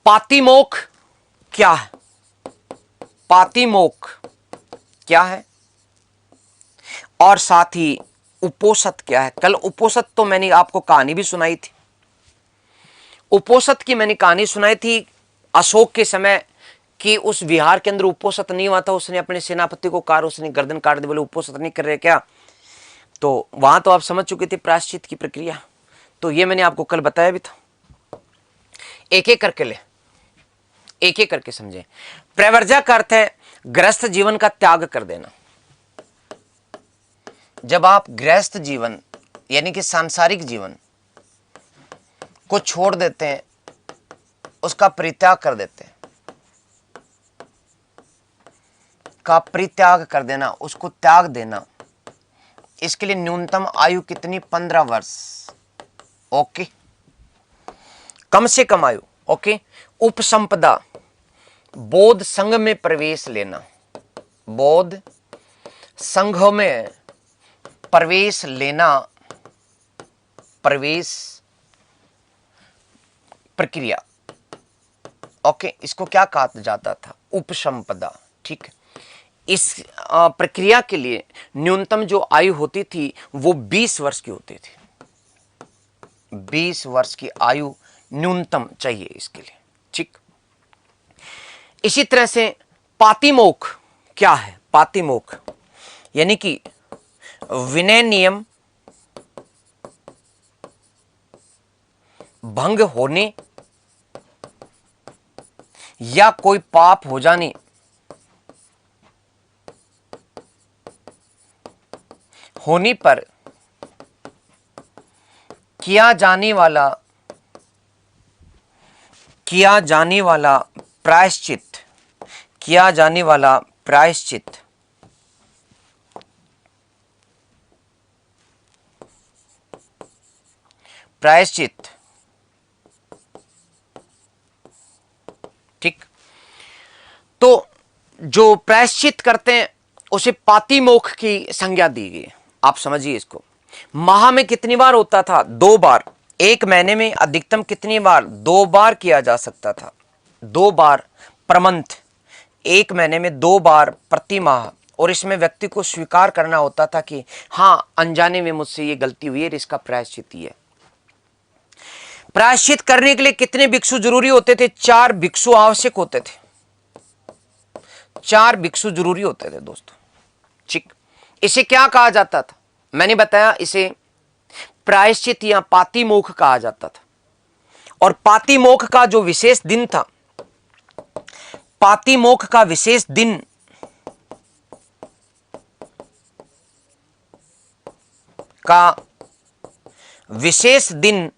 पातिमोक्ष क्या है? पातिमोक्ष क्या है? और साथ ही उपोषित क्या है? कल उपोषित तो मैंने आपको कहानी भी सुनाई थी। उपोषित की मैंने कहानी सुनाई थी अशोक के समय कि उस विहार के अंदर उपोषित नहीं हुआ था। उसने अपने सेनापति को कहा, उसने गर्दन काट दी, बोले उपोषित नहीं कर रहे क्या? तो वहां तो आप समझ चुके थे प्रायश्चित की प्रक्रिया। तो ये मैंने आपको कल बताया भी था। एक एक करके एक एक करके समझे। प्रवर्ज्या का अर्थ है गृहस्थ जीवन का त्याग कर देना। जब आप गृहस्थ जीवन यानी कि सांसारिक जीवन को छोड़ देते हैं, उसका परित्याग कर देते हैं, का परित्याग कर देना, उसको त्याग देना। इसके लिए न्यूनतम आयु कितनी? 15 वर्ष। ओके, कम से कम आयु। ओके। उपसंपदा, बौद्ध संघ में प्रवेश लेना। बौद्ध संघों में प्रवेश लेना, प्रवेश प्रक्रिया। ओके, इसको क्या कहा जाता था? उपसंपदा। ठीक है, इस प्रक्रिया के लिए न्यूनतम जो आयु होती थी वो 20 वर्ष की होती थी। 20 वर्ष की आयु न्यूनतम चाहिए इसके लिए। ठीक, इसी तरह से पातिमोक्ष क्या है? पातिमोक्ष यानी कि विनय नियम भंग होने या कोई पाप हो जाने होने पर किया जाने वाला प्रायश्चित, किया जाने वाला प्रायश्चित प्रायश्चित। ठीक, तो जो प्रायश्चित करते हैं उसे पातिमोक्ष की संज्ञा दी गई। आप समझिए इसको। माह में कितनी बार होता था? 2 बार। एक महीने में अधिकतम कितनी बार? 2 बार किया जा सकता था। 2 बार पर मंथ, एक महीने में 2 बार प्रति माह। और इसमें व्यक्ति को स्वीकार करना होता था कि हाँ, अनजाने में मुझसे ये गलती हुई है, इसका प्रायश्चित ही है। प्रायश्चित करने के लिए कितने भिक्षु जरूरी होते थे? 4 भिक्षु आवश्यक होते थे। 4 भिक्षु जरूरी होते थे दोस्तों। ठीक, इसे क्या कहा जाता था? मैंने बताया, इसे प्रायश्चित या पातिमोक्ष कहा जाता था। और पातिमोक्ष का जो विशेष दिन था, पातिमोक्ष का विशेष दिन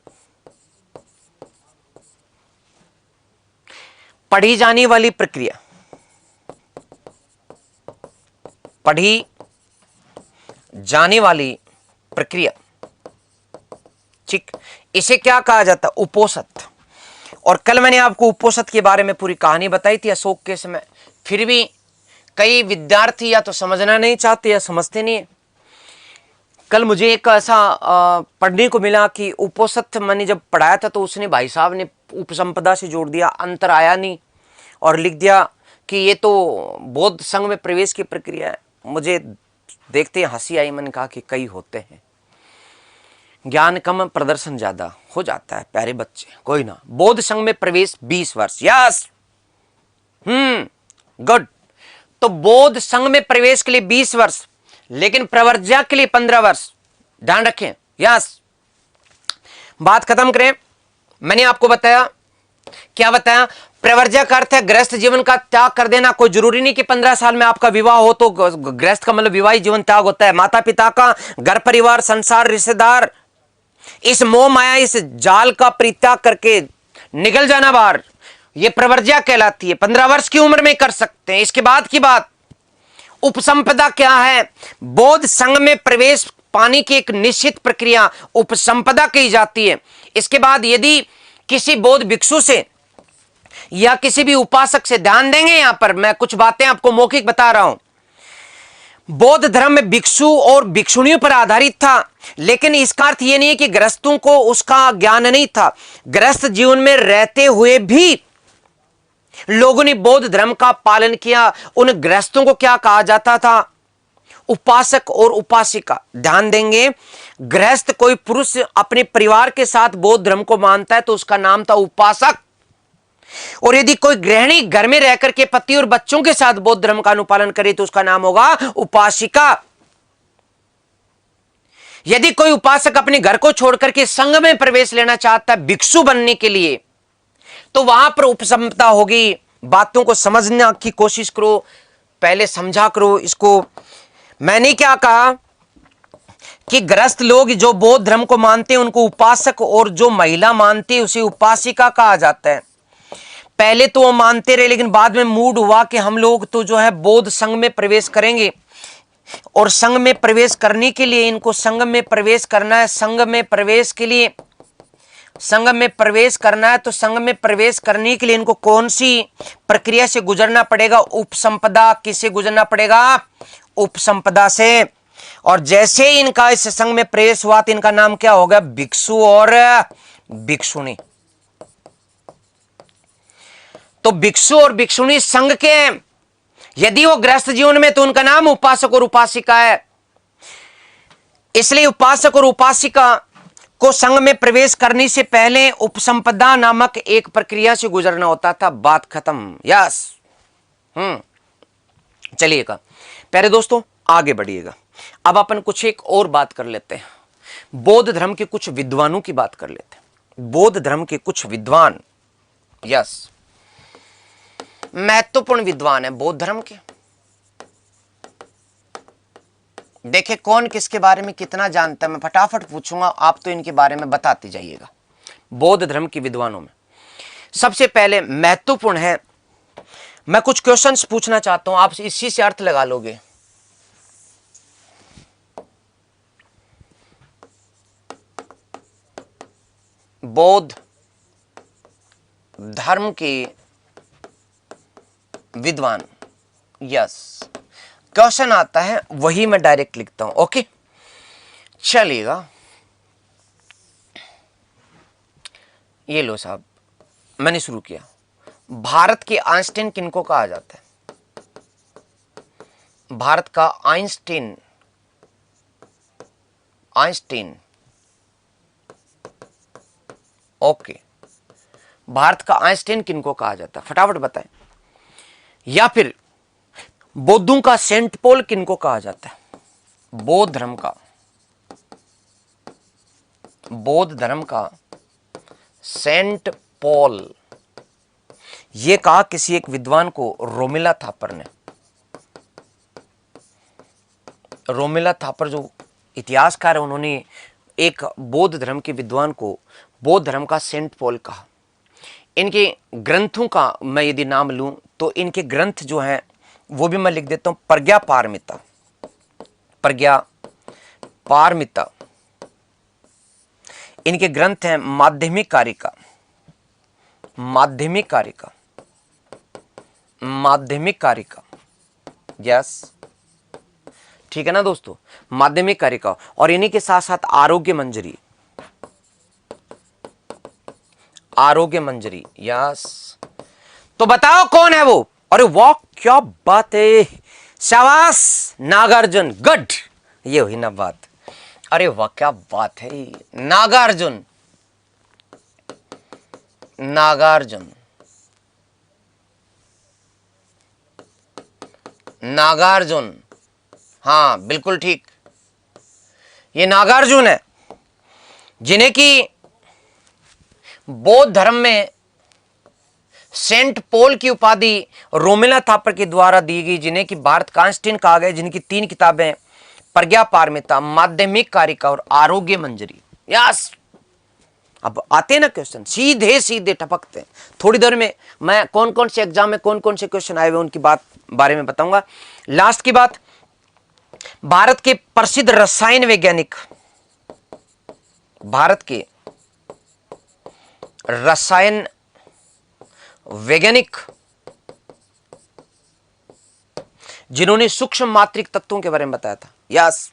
पढ़ी जाने वाली प्रक्रिया, पढ़ी जाने वाली प्रक्रिया। ठीक, इसे क्या कहा जाता? उपोषित। और कल मैंने आपको उपोषित के बारे में पूरी कहानी बताई थी अशोक के समय। फिर भी कई विद्यार्थी या तो समझना नहीं चाहते या समझते नहीं है। कल मुझे एक ऐसा पढ़ने को मिला कि उपोषित मैंने जब पढ़ाया था तो उसने, भाई साहब ने उपसंपदा से जोड़ दिया, अंतर आया नहीं, और लिख दिया कि ये तो बौद्ध संघ में प्रवेश की प्रक्रिया है। मुझे देखते ही हंसी आई। मैंने कहा कि कई होते हैं, ज्ञान कम प्रदर्शन ज्यादा हो जाता है प्यारे बच्चे। कोई ना, बौद्ध संघ में प्रवेश 20 वर्ष। Yes, good. तो बौद्ध संघ में प्रवेश के लिए 20 वर्ष, लेकिन प्रवर्ज्या के लिए 15 वर्ष। ध्यान रखें। यस, बात खत्म करें। मैंने आपको बताया, क्या बताया? प्रवर्ज्या का अर्थ है गृहस्थ जीवन का त्याग कर देना। कोई जरूरी नहीं कि 15 साल में आपका विवाह हो तो गृहस्थ का मतलब विवाहित जीवन त्याग होता है। माता पिता का, घर परिवार, संसार, रिश्तेदार, इस मोह माया, इस जाल का परित्याग करके निकल जाना बाहर, यह प्रवर्ज्या कहलाती है। 15 वर्ष की उम्र में कर सकते हैं। इसके बाद की बात, उपसंपदा क्या है? बौद्ध संघ में प्रवेश पाने की एक निश्चित प्रक्रिया उपसंपदा कही जाती है। इसके बाद यदि किसी बौद्ध भिक्षु से या किसी भी उपासक से, ध्यान देंगे, यहां पर मैं कुछ बातें आपको मौखिक बता रहा हूं। बौद्ध धर्म में भिक्षु और भिक्षुणियों पर आधारित था, लेकिन इसका अर्थ यह नहीं है कि गृहस्थों को उसका ज्ञान नहीं था। गृहस्थ जीवन में रहते हुए भी लोगों ने बौद्ध धर्म का पालन किया। उन गृहस्थों को क्या कहा जाता था? उपासक और उपासिका। ध्यान देंगे, गृहस्थ कोई पुरुष अपने परिवार के साथ बौद्ध धर्म को मानता है तो उसका नाम था उपासक। और यदि कोई गृहिणी घर में रहकर के पति और बच्चों के साथ बौद्ध धर्म का अनुपालन करे तो उसका नाम होगा उपासिका। यदि कोई उपासक अपने घर को छोड़कर के संघ में प्रवेश लेना चाहता है भिक्षु बनने के लिए, तो वहां पर उपसंपदा होगी। बातों को समझने की कोशिश करो, पहले समझा करो इसको। मैंने क्या कहा कि गृहस्थ लोग जो बौद्ध धर्म को मानते हैं उनको उपासक, और जो महिला मानती है उसे उपासिका कहा जाता है। पहले तो वो मानते रहे, लेकिन बाद में मूड हुआ कि हम लोग तो जो है बौद्ध संघ में प्रवेश करेंगे, और संघ में प्रवेश करने के लिए इनको संघ में प्रवेश करना है। संघ में प्रवेश के लिए, संघ में प्रवेश करना है तो संघ में प्रवेश करने के लिए इनको कौन सी प्रक्रिया से गुजरना पड़ेगा? उपसंपदा। किसे गुजरना पड़ेगा? उपसंपदा से, और जैसे ही इनका इस संघ में प्रवेश हुआ तो इनका नाम क्या हो गया, भिक्षु और भिक्षुणी। तो भिक्षु और भिक्षुणी संघ के हैं। यदि वो गृहस्थ जीवन में तो उनका नाम उपासक और उपासिका है। इसलिए उपासक और उपासिका को संघ में प्रवेश करने से पहले उपसंपदा नामक एक प्रक्रिया से गुजरना होता था। बात खत्म। यस। चलिएगा प्यारे दोस्तों, आगे बढ़िएगा। अब अपन कुछ एक और बात कर लेते हैं। बौद्ध धर्म के कुछ विद्वानों की बात कर लेते हैं। बौद्ध धर्म के कुछ विद्वान, यस, महत्वपूर्ण विद्वान है बौद्ध धर्म के। देखे कौन किसके बारे में कितना जानता है, मैं फटाफट पूछूंगा, आप तो इनके बारे में बताते जाइएगा। बौद्ध धर्म के विद्वानों में सबसे पहले महत्वपूर्ण है, मैं कुछ क्वेश्चंस पूछना चाहता हूं, आप इसी से अर्थ लगा लोगे। बौद्ध धर्म के विद्वान, यस, क्वेश्चन आता है वही मैं डायरेक्ट लिखता हूं। ओके, चलिएगा। ये लो साहब, मैंने शुरू किया। भारत के आइंस्टीन किनको कहा जाता है? भारत का आइंस्टीन, आइंस्टीन, ओके, भारत का आइंस्टीन किनको कहा जाता है, फटाफट बताएं। या फिर बौद्धों का सेंट पॉल किनको कहा जाता है? बौद्ध धर्म का, बौद्ध धर्म का सेंट पॉल, यह कहा किसी एक विद्वान को रोमिला थापर ने। रोमिला थापर जो इतिहासकार है, उन्होंने एक बौद्ध धर्म के विद्वान को बौद्ध धर्म का सेंट पॉल कहा। इनके ग्रंथों का मैं यदि नाम लूं तो इनके ग्रंथ जो हैं वो भी मैं लिख देता हूं। प्रज्ञा पारमिता, प्रज्ञा पारमिता, इनके ग्रंथ हैं माध्यमिक कारिका, माध्यमिक कारिका, माध्यमिक कारिका, यस, ठीक है ना दोस्तों, माध्यमिक कारिका। और इन्हीं के साथ साथ आरोग्य मंजरी, आरोग्य मंजरी, यस। तो बताओ कौन है वो? अरे वाह, क्या बात है, शाबाश नागार्जुन, गुड, ये हुई ना बात। अरे वाह, क्या बात है, नागार्जुन, नागार्जुन, नागार्जुन, हाँ बिल्कुल ठीक, ये नागार्जुन है, जिन्हें की बौद्ध धर्म में सेंट पॉल की उपाधि रोमिला थापर के द्वारा दी गई, जिन्हें कि भारत का आइंस्टीन कहा गया, जिनकी 3 किताबें प्रज्ञा पारमिता, माध्यमिक कारिका और आरोग्य मंजरी। यस, अब आते ना क्वेश्चन, सीधे सीधे टपकते हैं। थोड़ी देर में मैं कौन कौन से एग्जाम में कौन कौन से क्वेश्चन आए हुए उनकी बात बारे में बताऊंगा। लास्ट की बात, भारत के प्रसिद्ध रसायन वैज्ञानिक, भारत के रसायन वैज्ञानिक जिन्होंने सूक्ष्म मात्रिक तत्वों के बारे में बताया था, यस,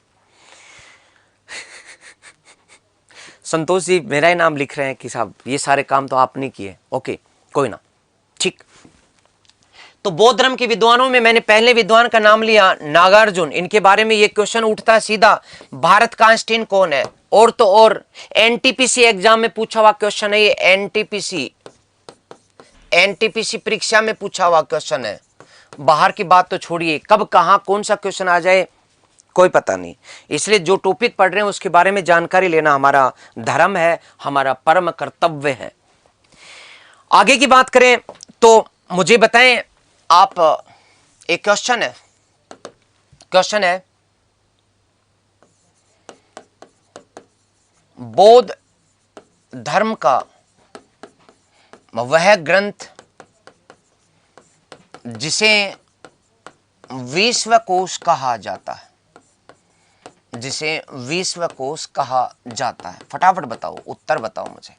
संतोष जी मेरा ही नाम लिख रहे हैं कि साहब ये सारे काम तो आपने किए। ओके, कोई ना, ठीक। तो बौद्ध धर्म के विद्वानों में मैंने पहले विद्वान का नाम लिया नागार्जुन। इनके बारे में ये क्वेश्चन उठता है सीधा, भारत का आइंस्टीन कौन है? और तो और एनटीपीसी एग्जाम में पूछा हुआ क्वेश्चन है ये, एनटीपीसी, एनटीपीसी परीक्षा में पूछा हुआ क्वेश्चन है। बाहर की बात तो छोड़िए, कब कहां कौन सा क्वेश्चन आ जाए कोई पता नहीं। इसलिए जो टॉपिक पढ़ रहे हैं उसके बारे में जानकारी लेना हमारा धर्म है, हमारा परम कर्तव्य है। आगे की बात करें तो मुझे बताएं आप, एक क्वेश्चन है, क्वेश्चन है बौद्ध धर्म का वह ग्रंथ जिसे विश्वकोश कहा जाता है, जिसे विश्वकोश कहा जाता है, फटाफट बताओ, उत्तर बताओ मुझे।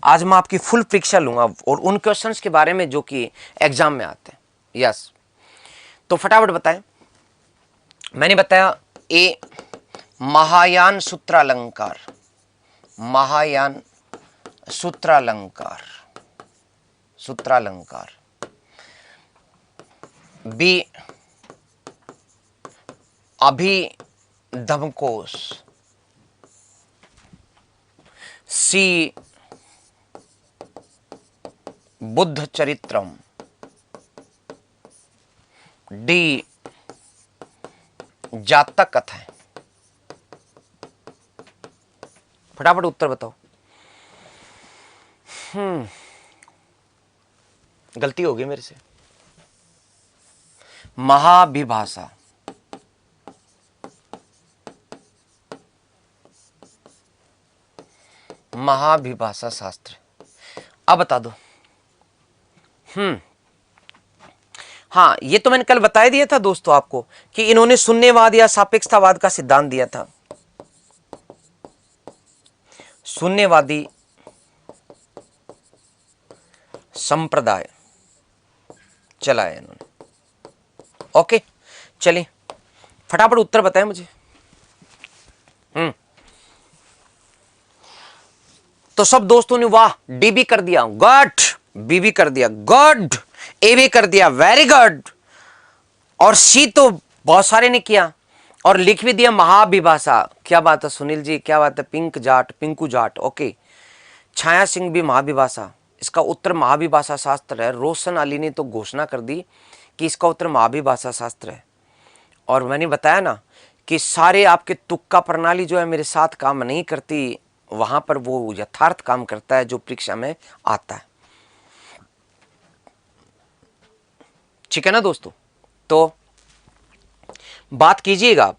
आज मैं आपकी फुल परीक्षा लूंगा और उन क्वेश्चंस के बारे में जो कि एग्जाम में आते हैं, यस, तो फटाफट बताएं। मैंने बताया ए महायान सूत्रालंकार, महायान सूत्रालंकार, सूत्रालंकार। बी अभिधमकोश, सी बुद्ध चरित्रम, डी जातक कथाएं। फटाफट उत्तर बताओ। गलती हो गई मेरे से। महाभिभाषा, महाभिभाषा शास्त्र। अब बता दो। हाँ, ये तो मैंने कल बता दिया था दोस्तों आपको कि इन्होंने शून्यवाद या सापेक्षतावाद का सिद्धांत दिया था। शून्यवादी संप्रदाय चलाया इन्होंने। ओके, चलिए फटाफट उत्तर बताएं मुझे। तो सब दोस्तों ने वाह डी भी कर दिया, गुड, बी भी कर दिया, गुड, ए भी कर दिया, वेरी गुड, और सी तो बहुत सारे ने किया और लिख भी दिया महाभिभाषा। क्या बात है सुनील जी, क्या बात है। पिंक जाट, पिंकू जाट, ओके। छाया सिंह भी महाभिभाषा। इसका उत्तर महाभिभाषा शास्त्र है। रोशन अली ने तो घोषणा कर दी कि इसका उत्तर महाभिभाषा शास्त्र है। और मैंने बताया ना कि सारे आपके तुक्का प्रणाली जो है मेरे साथ काम नहीं करती, वहां पर वो यथार्थ काम करता है जो परीक्षा में आता है। ठीक है ना दोस्तों। तो बात कीजिएगा आप,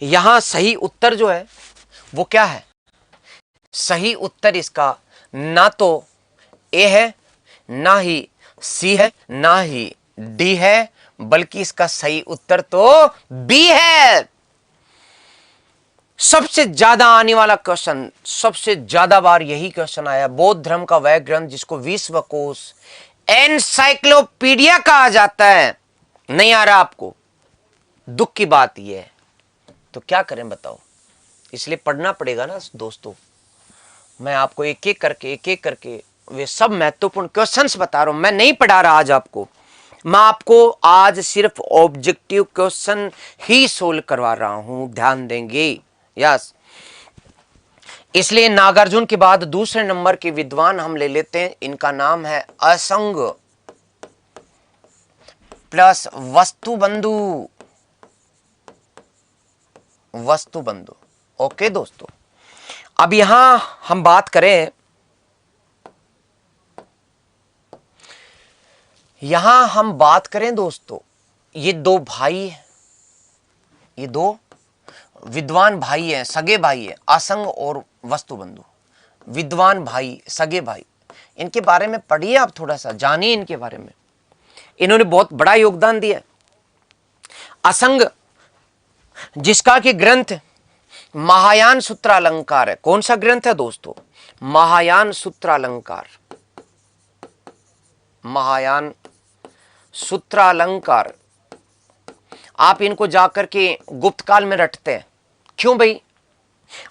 यहां सही उत्तर जो है वो क्या है। सही उत्तर इसका ना तो ए है, ना ही सी है, ना ही डी है, बल्कि इसका सही उत्तर तो बी है। सबसे ज्यादा आने वाला क्वेश्चन, सबसे ज्यादा बार यही क्वेश्चन आया। बौद्ध धर्म का वह ग्रंथ जिसको विश्वकोश, एनसाइक्लोपीडिया कहा जाता है, नहीं आ रहा आपको। दुख की बात यह है, तो क्या करें बताओ। इसलिए पढ़ना पड़ेगा ना दोस्तों। मैं आपको एक एक करके वे सब महत्वपूर्ण क्वेश्चंस बता रहा हूं। मैं नहीं पढ़ा रहा आज आपको, मैं आपको आज सिर्फ ऑब्जेक्टिव क्वेश्चन ही सोल्व करवा रहा हूं, ध्यान देंगे। यस, इसलिए नागार्जुन के बाद दूसरे नंबर के विद्वान हम ले लेते हैं। इनका नाम है असंग प्लस वस्तुबंधु, वस्तुबंधु। ओके दोस्तों, अब यहां हम बात करें, यहां हम बात करें दोस्तों, ये दो भाई हैं, ये दो विद्वान भाई हैं, सगे भाई हैं, असंग और वस्तुबंधु। विद्वान भाई, सगे भाई, इनके बारे में पढ़िए आप, थोड़ा सा जानिए इनके बारे में। इन्होंने बहुत बड़ा योगदान दिया। असंग जिसका कि ग्रंथ महायान सूत्रालंकार है। कौन सा ग्रंथ है दोस्तों? महायान सूत्रालंकार, महायान सूत्रालंकार। आप इनको जाकर के गुप्त काल में रटते हैं। क्यों भाई?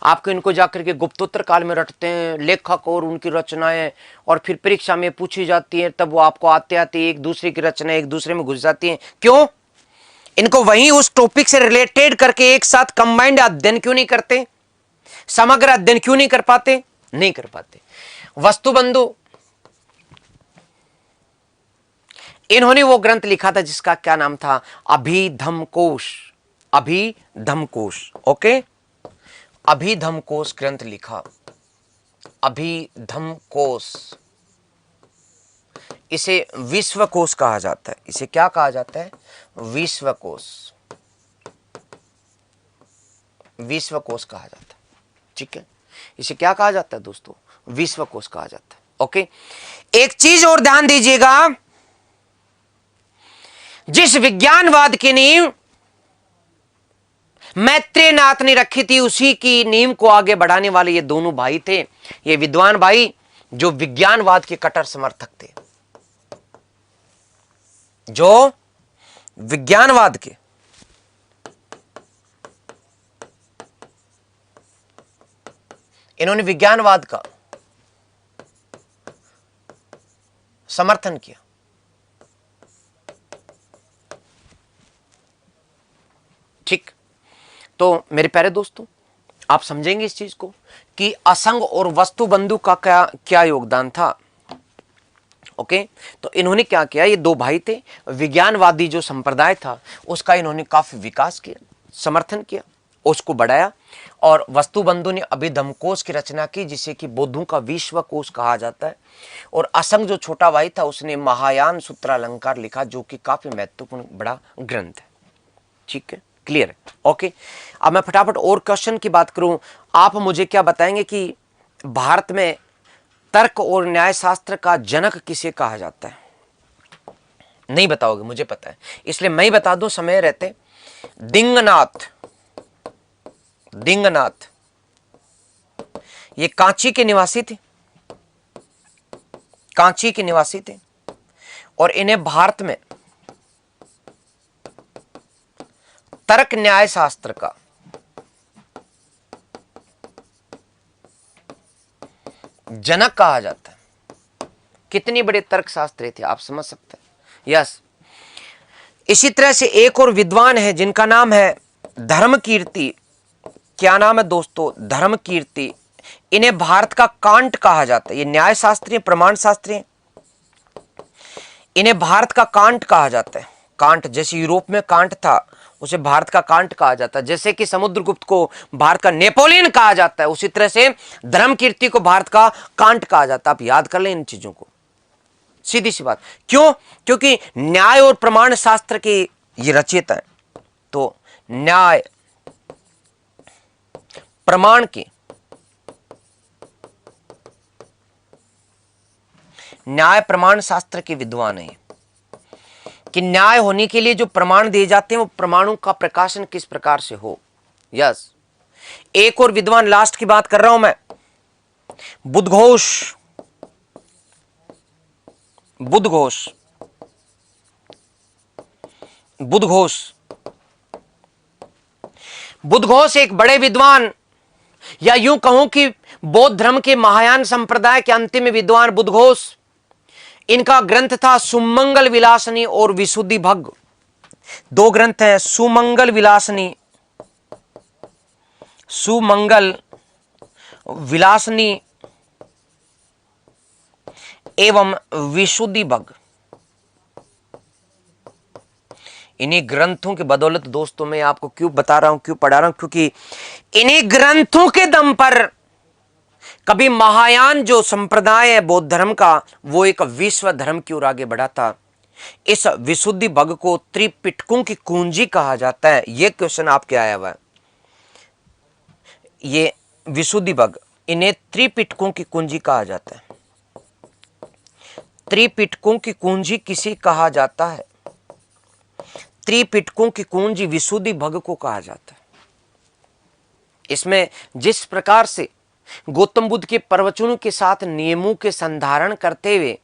आपको इनको जाकर के गुप्तोत्तर काल में रटते हैं, लेखक और उनकी रचनाएं, और फिर परीक्षा में पूछी जाती है, तब वो आपको आते आते एक दूसरे की रचनाएं एक दूसरे में घुस जाती हैं। क्यों? इनको वहीं उस टॉपिक से रिलेटेड करके एक साथ कंबाइंड अध्ययन क्यों नहीं करते? समग्र अध्ययन क्यों नहीं कर पाते? नहीं कर पाते। वस्तुबंधु, इन्होंने वो ग्रंथ लिखा था जिसका क्या नाम था? अभिधमकोश, अभिधमकोश। ओके, अभिधमकोश ग्रंथ लिखा, अभिधमकोश। इसे विश्वकोश कहा जाता है। इसे क्या कहा जाता है? विश्वकोश, विश्वकोश कहा जाता है। ठीक है, इसे क्या कहा जाता है दोस्तों? विश्वकोश कहा जाता है। ओके, एक चीज और ध्यान दीजिएगा, जिस विज्ञानवाद की नींव मैत्रेयनाथ ने रखी थी, उसी की नींव को आगे बढ़ाने वाले ये दोनों भाई थे, ये विद्वान भाई, जो विज्ञानवाद के कट्टर समर्थक थे, जो विज्ञानवाद के इन्होंने विज्ञानवाद का समर्थन किया। ठीक, तो मेरे प्यारे दोस्तों, आप समझेंगे इस चीज को कि असंग और वस्तु बंधु का क्या क्या योगदान था। ओके, तो इन्होंने क्या किया, ये दो भाई थे, विज्ञानवादी जो संप्रदाय था उसका इन्होंने काफी विकास किया, समर्थन किया, उसको बढ़ाया, और वस्तु बंधु ने अभिधम्मकोश की रचना की जिसे कि बौद्धों का विश्वकोश कहा जाता है। और असंग जो छोटा भाई था उसने महायान सूत्रालंकार लिखा जो कि काफी महत्वपूर्ण बड़ा ग्रंथ है। ठीक है, क्लियर है। ओके, अब मैं फटाफट और क्वेश्चन की बात करूं, आप मुझे क्या बताएंगे कि भारत में तर्क और न्याय शास्त्र का जनक किसे कहा जाता है? नहीं बताओगे, मुझे पता है, इसलिए मैं ही बता दूं समय रहते। दिंगनाथ, दिंगनाथ ये कांची के निवासी थे, कांची के निवासी थे, और इन्हें भारत में तर्क न्याय शास्त्र का जनक कहा जाता है। कितनी बड़े तर्क शास्त्री थे, आप समझ सकते हैं। यस, इसी तरह से एक और विद्वान है जिनका नाम है धर्मकीर्ति। क्या नाम है दोस्तों? धर्मकीर्ति। इन्हें भारत का कांट कहा जाता है। ये न्याय शास्त्री, प्रमाण शास्त्री, इन्हें भारत का कांट कहा जाता है। कांट, जैसे यूरोप में कांट था उसे भारत का कांट कहा जाता है, जैसे कि समुद्रगुप्त को भारत का नेपोलियन कहा जाता है, उसी तरह से धर्मकीर्ति को भारत का कांट कहा जाता है। आप याद कर लें इन चीजों को, सीधी सी बात। क्यों? क्योंकि न्याय और प्रमाण शास्त्र के ये रचयिता है। तो न्याय प्रमाण के, न्याय प्रमाण शास्त्र के विद्वान है कि न्याय होने के लिए जो प्रमाण दिए जाते हैं वो प्रमाणों का प्रकाशन किस प्रकार से हो। यस, एक और विद्वान, लास्ट की बात कर रहा हूं मैं, बुद्धघोष। बुद्धघोष, बुद्धघोष, बुद्धघोष एक बड़े विद्वान, या यूं कहूं कि बौद्ध धर्म के महायान संप्रदाय के अंतिम विद्वान बुद्धघोष। इनका ग्रंथ था सुमंगल विलासनी और विशुद्धि भग। दो ग्रंथ हैं, सुमंगल विलासनी, सुमंगल विलासनी एवं विशुद्धि भग। इन्हीं ग्रंथों के बदौलत दोस्तों मैं आपको क्यों बता रहा हूं, क्यों पढ़ा रहा हूं, क्योंकि इन्हीं ग्रंथों के दम पर कभी महायान जो संप्रदाय है बौद्ध धर्म का, वो एक विश्व धर्म की ओर आगे बढ़ा था। इस विशुद्धि भग को त्रिपिटकों की कुंजी कहा जाता है। यह क्वेश्चन आपके आया हुआ है, ये विशुद्धि भग, इन्हें त्रिपिटकों की कुंजी कहा जाता है। त्रिपिटकों की कुंजी किसे कहा जाता है? त्रिपिटकों की कुंजी विशुद्धि भग को कहा जाता है। इसमें जिस प्रकार से गौतम बुद्ध के प्रवचनों के साथ नियमों के संधारण करते हुए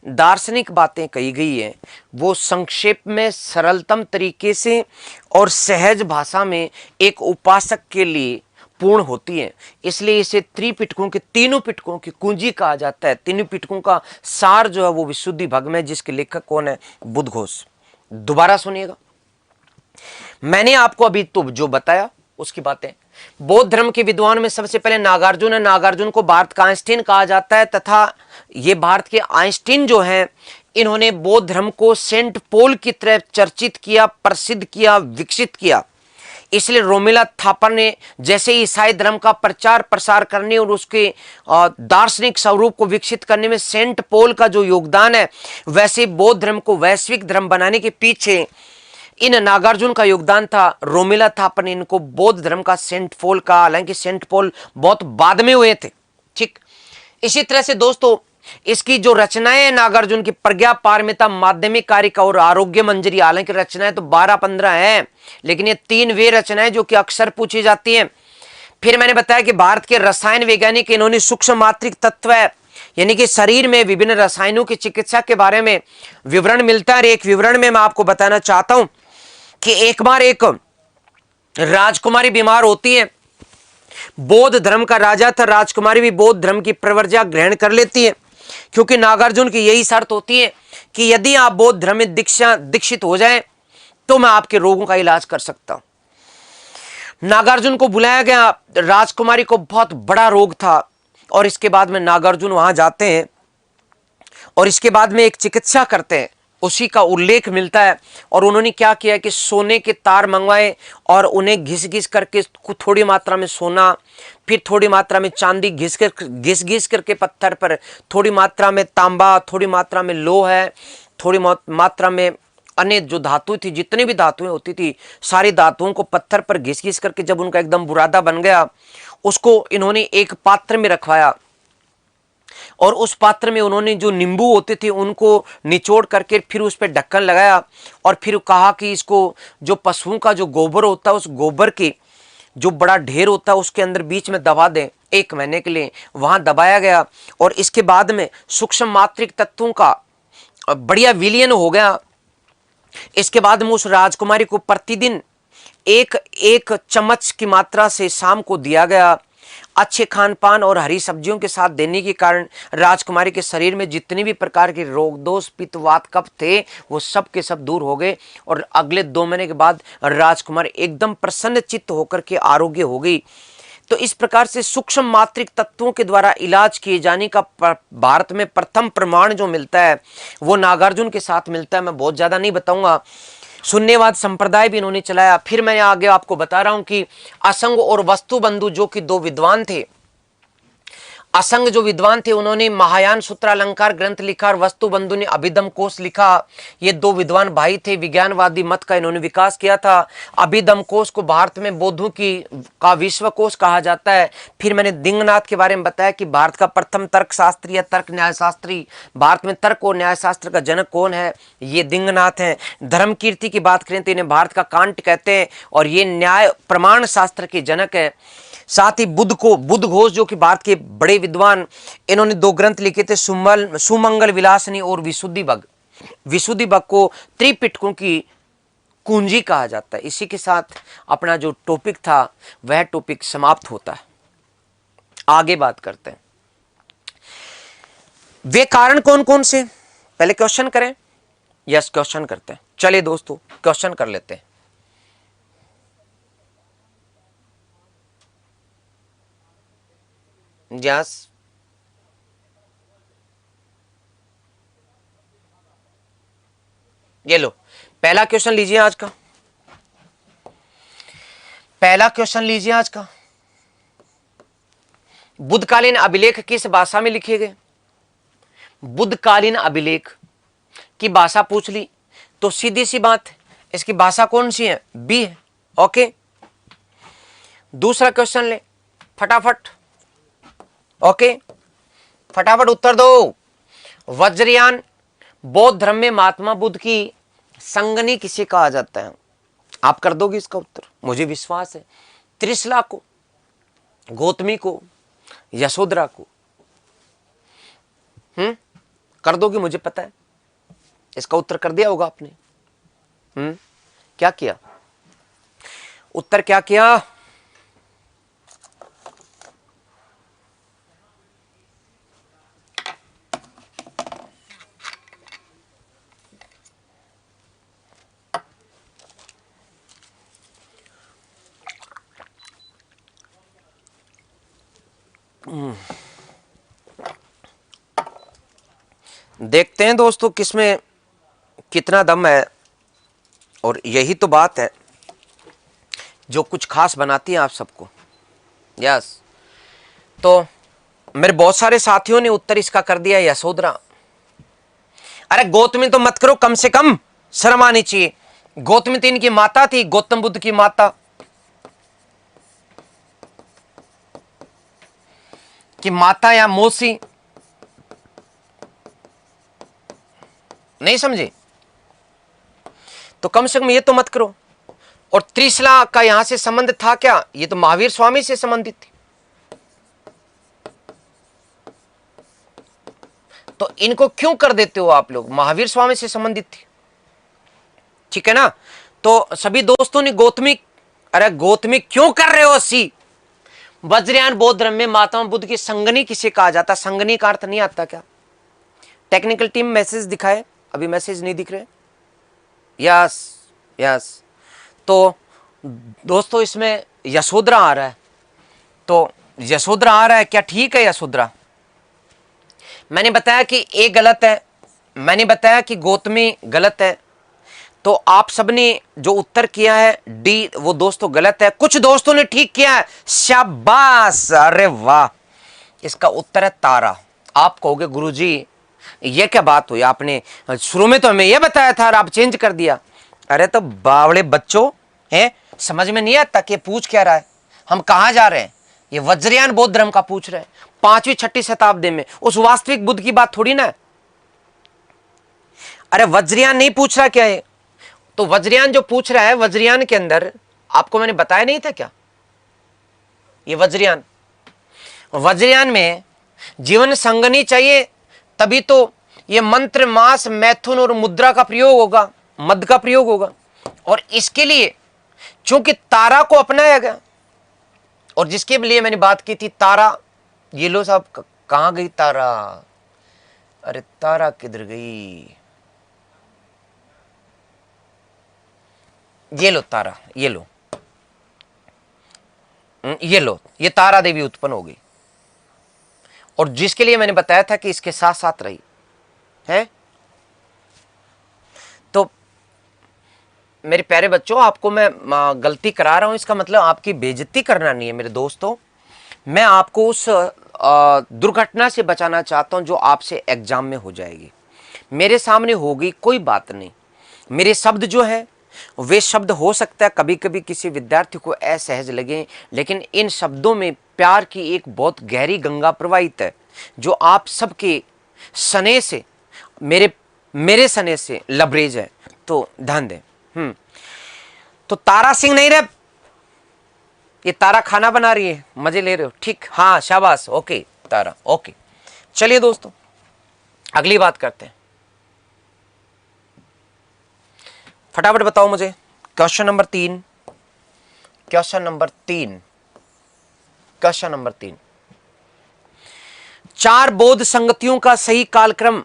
दार्शनिक बातें कही गई है, वो संक्षेप में, सरलतम तरीके से और सहज भाषा में एक उपासक के लिए पूर्ण होती है। इसलिए इसे त्रिपिटकों के, तीनों पिटकों की कुंजी कहा जाता है। तीनों पिटकों का सार जो है वो विशुद्धि भग में, जिसके लेखक कौन है? बुद्धघोष। दोबारा सुनिएगा, मैंने आपको अभी तो जो बताया उसकी बातें। बौद्ध धर्म के विद्वान में सबसे पहले नागार्जुन है। नागार्जुन को भारत का आइंस्टीन कहा जाता है, तथा ये भारत के आइंस्टीन जो हैं, इन्होंने बौद्ध धर्म को सेंट पॉल की तरह चर्चित किया, प्रसिद्ध किया, विकसित किया। इसलिए रोमिला थापर ने जैसे ईसाई धर्म का प्रचार प्रसार करने और उसके दार्शनिक स्वरूप को विकसित करने में सेंट पॉल का जो योगदान है, वैसे बौद्ध धर्म को वैश्विक धर्म बनाने के पीछे इन नागार्जुन का योगदान था। रोमिला थापर ने इनको बौद्ध धर्म का सेंट पॉल का, हालांकि सेंट पॉल बहुत बाद में हुए थे। ठीक, इसी तरह से दोस्तों इसकी जो रचनाएं हैं नागार्जुन की, प्रज्ञा पारमिता, माध्यमिक कारिका और आरोग्य मंजरी, हालांकि रचनाएं तो 12-15 हैं, लेकिन ये 3 वे रचनाएं जो कि अक्सर पूछी जाती हैं। फिर मैंने बताया कि भारत के रसायन वैज्ञानिक, इन्होंने सूक्ष्म मात्रिक तत्व यानी कि शरीर में विभिन्न रसायनों की चिकित्सा के बारे में विवरण मिलता है। एक विवरण में मैं आपको बताना चाहता हूं कि एक बार एक राजकुमारी बीमार होती है बौद्ध धर्म का राजा था, राजकुमारी भी बौद्ध धर्म की प्रवर्जा ग्रहण कर लेती है, क्योंकि नागार्जुन की यही शर्त होती है कि यदि आप बौद्ध धर्म में दीक्षित हो जाएं तो मैं आपके रोगों का इलाज कर सकता हूं। नागार्जुन को बुलाया गया, राजकुमारी को बहुत बड़ा रोग था, और इसके बाद में नागार्जुन वहां जाते हैं और इसके बाद में एक चिकित्सा करते हैं, उसी का उल्लेख मिलता है। और उन्होंने क्या किया कि सोने के तार मंगवाए और उन्हें घिस घिस करके थोड़ी मात्रा में सोना, फिर थोड़ी मात्रा में चांदी घिस घिस करके पत्थर पर, थोड़ी मात्रा में तांबा, थोड़ी मात्रा में लोह है, थोड़ी मात्रा में अन्य जो धातु थी, जितनी भी धातुएं होती थी, सारी धातुओं को पत्थर पर घिस घिस करके जब उनका एकदम बुरादा बन गया, उसको इन्होंने एक पात्र में रखवाया और उस पात्र में उन्होंने जो नींबू होते थे उनको निचोड़ करके फिर उस पर ढक्कन लगाया और फिर कहा कि इसको जो पशुओं का जो गोबर होता है उस गोबर के जो बड़ा ढेर होता है उसके अंदर बीच में दबा दें 1 महीने के लिए। वहां दबाया गया और इसके बाद में सूक्ष्म मात्रिक तत्वों का बढ़िया विलयन हो गया। इसके बाद में उस राजकुमारी को प्रतिदिन एक चम्मच की मात्रा से शाम को दिया गया। अच्छे खान पान और हरी सब्जियों के साथ देने के कारण राजकुमारी के शरीर में जितने भी प्रकार के रोग दोष पित्त वात कफ थे वो सब के सब दूर हो गए और अगले 2 महीने के बाद राजकुमारी एकदम प्रसन्न चित्त होकर के आरोग्य हो गई। तो इस प्रकार से सूक्ष्म मात्रिक तत्वों के द्वारा इलाज किए जाने का भारत में प्रथम प्रमाण जो मिलता है वो नागार्जुन के साथ मिलता है। मैं बहुत ज्यादा नहीं बताऊंगा। शून्यवाद संप्रदाय भी इन्होंने चलाया। फिर मैं आगे आपको बता रहा हूं कि असंग और वस्तुबंधु जो कि 2 विद्वान थे, असंग जो विद्वान थे उन्होंने महायान सूत्रालंकार ग्रंथ लिखा और वस्तुबंधु ने अभिधम कोश लिखा। ये 2 विद्वान भाई थे, विज्ञानवादी मत का इन्होंने विकास किया था। अभिधम कोश को भारत में बौद्धों का विश्वकोश कहा जाता है। फिर मैंने दिंगनाथ के बारे में बताया कि भारत का प्रथम तर्कशास्त्री या तर्क न्यायशास्त्री, भारत में तर्क और न्यायशास्त्र का जनक कौन है, ये दिंगनाथ हैं। धर्म कीर्ति की बात करें तो इन्हें भारत का कांट कहते हैं और ये न्याय प्रमाण शास्त्र के जनक है। साथ ही बुद्ध घोष जो कि भारत के बड़े विद्वान, इन्होंने 2 ग्रंथ लिखे थे, सुमंगल विलासनी और विशुद्धि भग। विशुद्धि भग को त्रिपिटकों की कुंजी कहा जाता है। इसी के साथ अपना जो टॉपिक था वह टॉपिक समाप्त होता है। आगे बात करते हैं वे कारण कौन कौन से। पहले क्वेश्चन करें। यस, क्वेश्चन करते हैं। चलिए दोस्तों क्वेश्चन कर लेते हैं। यस, ये लो पहला क्वेश्चन लीजिए आज का। पहला क्वेश्चन लीजिए आज का। बुद्धकालीन अभिलेख किस भाषा में लिखे गए। बुद्धकालीन अभिलेख की भाषा पूछ ली तो सीधी सी बात है, इसकी भाषा कौन सी है, बी है। ओके, दूसरा क्वेश्चन ले फटाफट। ओके, फटाफट उत्तर दो। वज्रयान बौद्ध धर्म में महात्मा बुद्ध की संगनी किसे कहा जाता है। आप कर दोगे इसका उत्तर, मुझे विश्वास है। त्रिशला को, गौतमी को, यशोधरा को। कर दोगे, मुझे पता है। इसका उत्तर कर दिया होगा आपने। क्या किया, उत्तर क्या किया। देखते हैं दोस्तों किसमें कितना दम है। और यही तो बात है जो कुछ खास बनाती है आप सबको। यस, तो मेरे बहुत सारे साथियों ने उत्तर इसका कर दिया यशोधरा। अरे गौतमी तो मत करो, कम से कम शर्म आनी चाहिए। गौतमी तो इनकी माता थी, गौतम बुद्ध की माता की माता या मौसी। नहीं समझे तो कम से कम ये तो मत करो। और त्रिशला का यहां से संबंध था क्या, ये तो महावीर स्वामी से संबंधित थी। तो इनको क्यों कर देते हो आप लोग, महावीर स्वामी से संबंधित थी। ठीक है ना। तो सभी दोस्तों ने गौतमी, अरे गौतमी क्यों कर रहे हो अस्सी, वज्रयान बौद्ध धर्म में महात्मा बुद्ध की संगनी किसे कहा जाता? संगनी का अर्थ नहीं आता क्या? टेक्निकल टीम मैसेज दिखाए, अभी मैसेज नहीं दिख रहे। Yes yes. तो दोस्तों इसमें यशोधरा आ रहा है, तो यशोधरा आ रहा है, क्या ठीक है यशोधरा? मैंने बताया कि ए गलत है, मैंने बताया कि गौतमी गलत है, तो आप सबने जो उत्तर किया है डी वो दोस्तों गलत है। कुछ दोस्तों ने ठीक किया है, शाबाश, अरे वाह। इसका उत्तर है तारा। आप कहोगे गुरुजी ये क्या बात हुई, आपने शुरू में तो हमें ये बताया था और आप चेंज कर दिया। अरे तो बावड़े बच्चों हैं, समझ में नहीं आता कि पूछ क्या रहा है, हम कहां जा रहे हैं। ये वज्रयान बौद्ध धर्म का पूछ रहे हैं 5वीं 6वीं शताब्दी में, उस वास्तविक बुद्ध की बात थोड़ी ना है। अरे वज्रयान नहीं पूछ रहा क्या है, तो वज्रयान जो पूछ रहा है, वज्रयान के अंदर आपको मैंने बताया नहीं था क्या, ये वज्रयान में जीवन संगनी चाहिए, तभी तो ये मंत्र मास मैथुन और मुद्रा का प्रयोग होगा, मद का प्रयोग होगा। और इसके लिए चूंकि तारा को अपनाया गया, और जिसके लिए मैंने बात की थी तारा, ये लो साहब कहां गई तारा, अरे तारा किधर गई, ये लो तारा, ये लो, ये तारा देवी उत्पन्न हो गई, और जिसके लिए मैंने बताया था कि इसके साथ साथ रही है। तो मेरे प्यारे बच्चों, आपको मैं गलती करा रहा हूं, इसका मतलब आपकी बेइज्जती करना नहीं है मेरे दोस्तों। मैं आपको उस दुर्घटना से बचाना चाहता हूं जो आपसे एग्जाम में हो जाएगी। मेरे सामने होगी कोई बात नहीं, मेरे शब्द जो है वे शब्द हो सकता है कभी कभी किसी विद्यार्थी को असहज लगे, लेकिन इन शब्दों में प्यार की एक बहुत गहरी गंगा प्रवाहित है, जो आप सबके सने से, मेरे सने से लबरेज है। तो ध्यान दें। तो तारा सिंह नहीं रहे, ये तारा खाना बना रही है, मजे ले रहे हो, ठीक, हाँ शाबाश, ओके तारा, ओके। चलिए दोस्तों अगली बात करते हैं, फटाफट बताओ मुझे। Question number 3, question number 3, question number 3, 4 बौद्ध संगतियों का सही कालक्रम।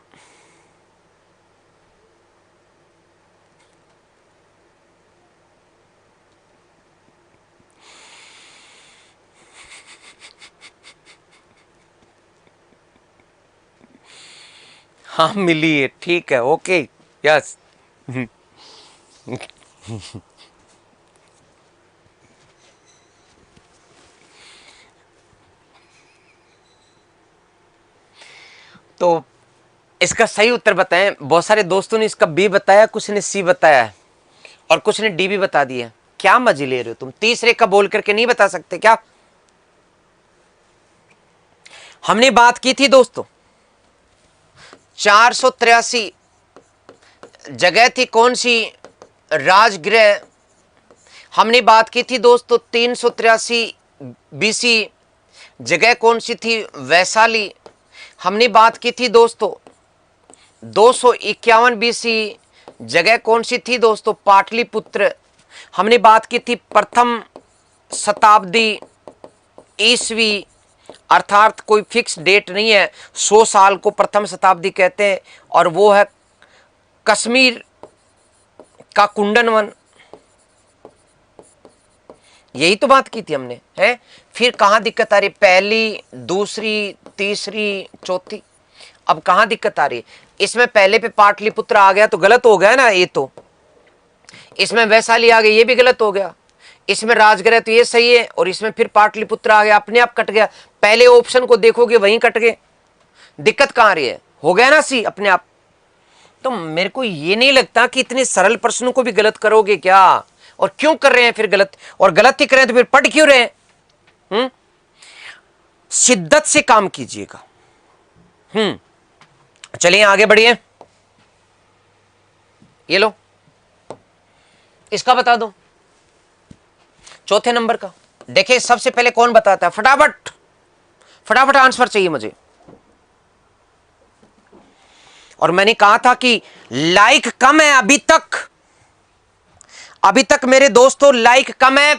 हाँ मिली है, ठीक है, ओके, यस। तो इसका सही उत्तर बताएं। बहुत सारे दोस्तों ने इसका बी बताया, कुछ ने सी बताया है और कुछ ने डी भी बता दिया। क्या मजे ले रहे हो तुम, तीसरे का बोल करके नहीं बता सकते क्या? हमने बात की थी दोस्तों 483 जगह थी कौन सी, राजगृह। हमने बात की थी दोस्तों 383 बीसी जगह कौन सी थी, वैशाली। हमने बात की थी दोस्तों 251 बीसी जगह कौन सी थी दोस्तों, पाटलिपुत्र। हमने बात की थी प्रथम शताब्दी ईस्वी, अर्थात कोई फिक्स डेट नहीं है, 100 साल को प्रथम शताब्दी कहते हैं, और वो है कश्मीर का कुंडन वन। यही तो बात की थी हमने, है। फिर कहां दिक्कत आ रही, पहली, दूसरी, तीसरी, चौथी, अब कहां दिक्कत आ रही है? इसमें पहले पे पाटलिपुत्र आ गया तो गलत हो गया ना, ये तो। इसमें वैशाली आ गई, ये भी गलत हो गया। इसमें राजगृह तो ये सही है, और इसमें फिर पाटलिपुत्र आ गया, अपने आप कट गया। पहले ऑप्शन को देखोगे वहीं कट गए, दिक्कत कहां आ रही है, हो गया ना सी अपने आप। तो मेरे को ये नहीं लगता कि इतने सरल प्रश्नों को भी गलत करोगे क्या, और क्यों कर रहे हैं फिर गलत, और गलत ही करें तो फिर पढ़ क्यों रहे हैं? शिद्दत से काम कीजिएगा। चलिए आगे बढ़िए, ये लो, इसका बता दो, चौथे नंबर का। देखिए सबसे पहले कौन बताता है, फटाफट फटाफट आंसर चाहिए मुझे। और मैंने कहा था कि लाइक कम है अभी तक मेरे दोस्तों, लाइक कम है।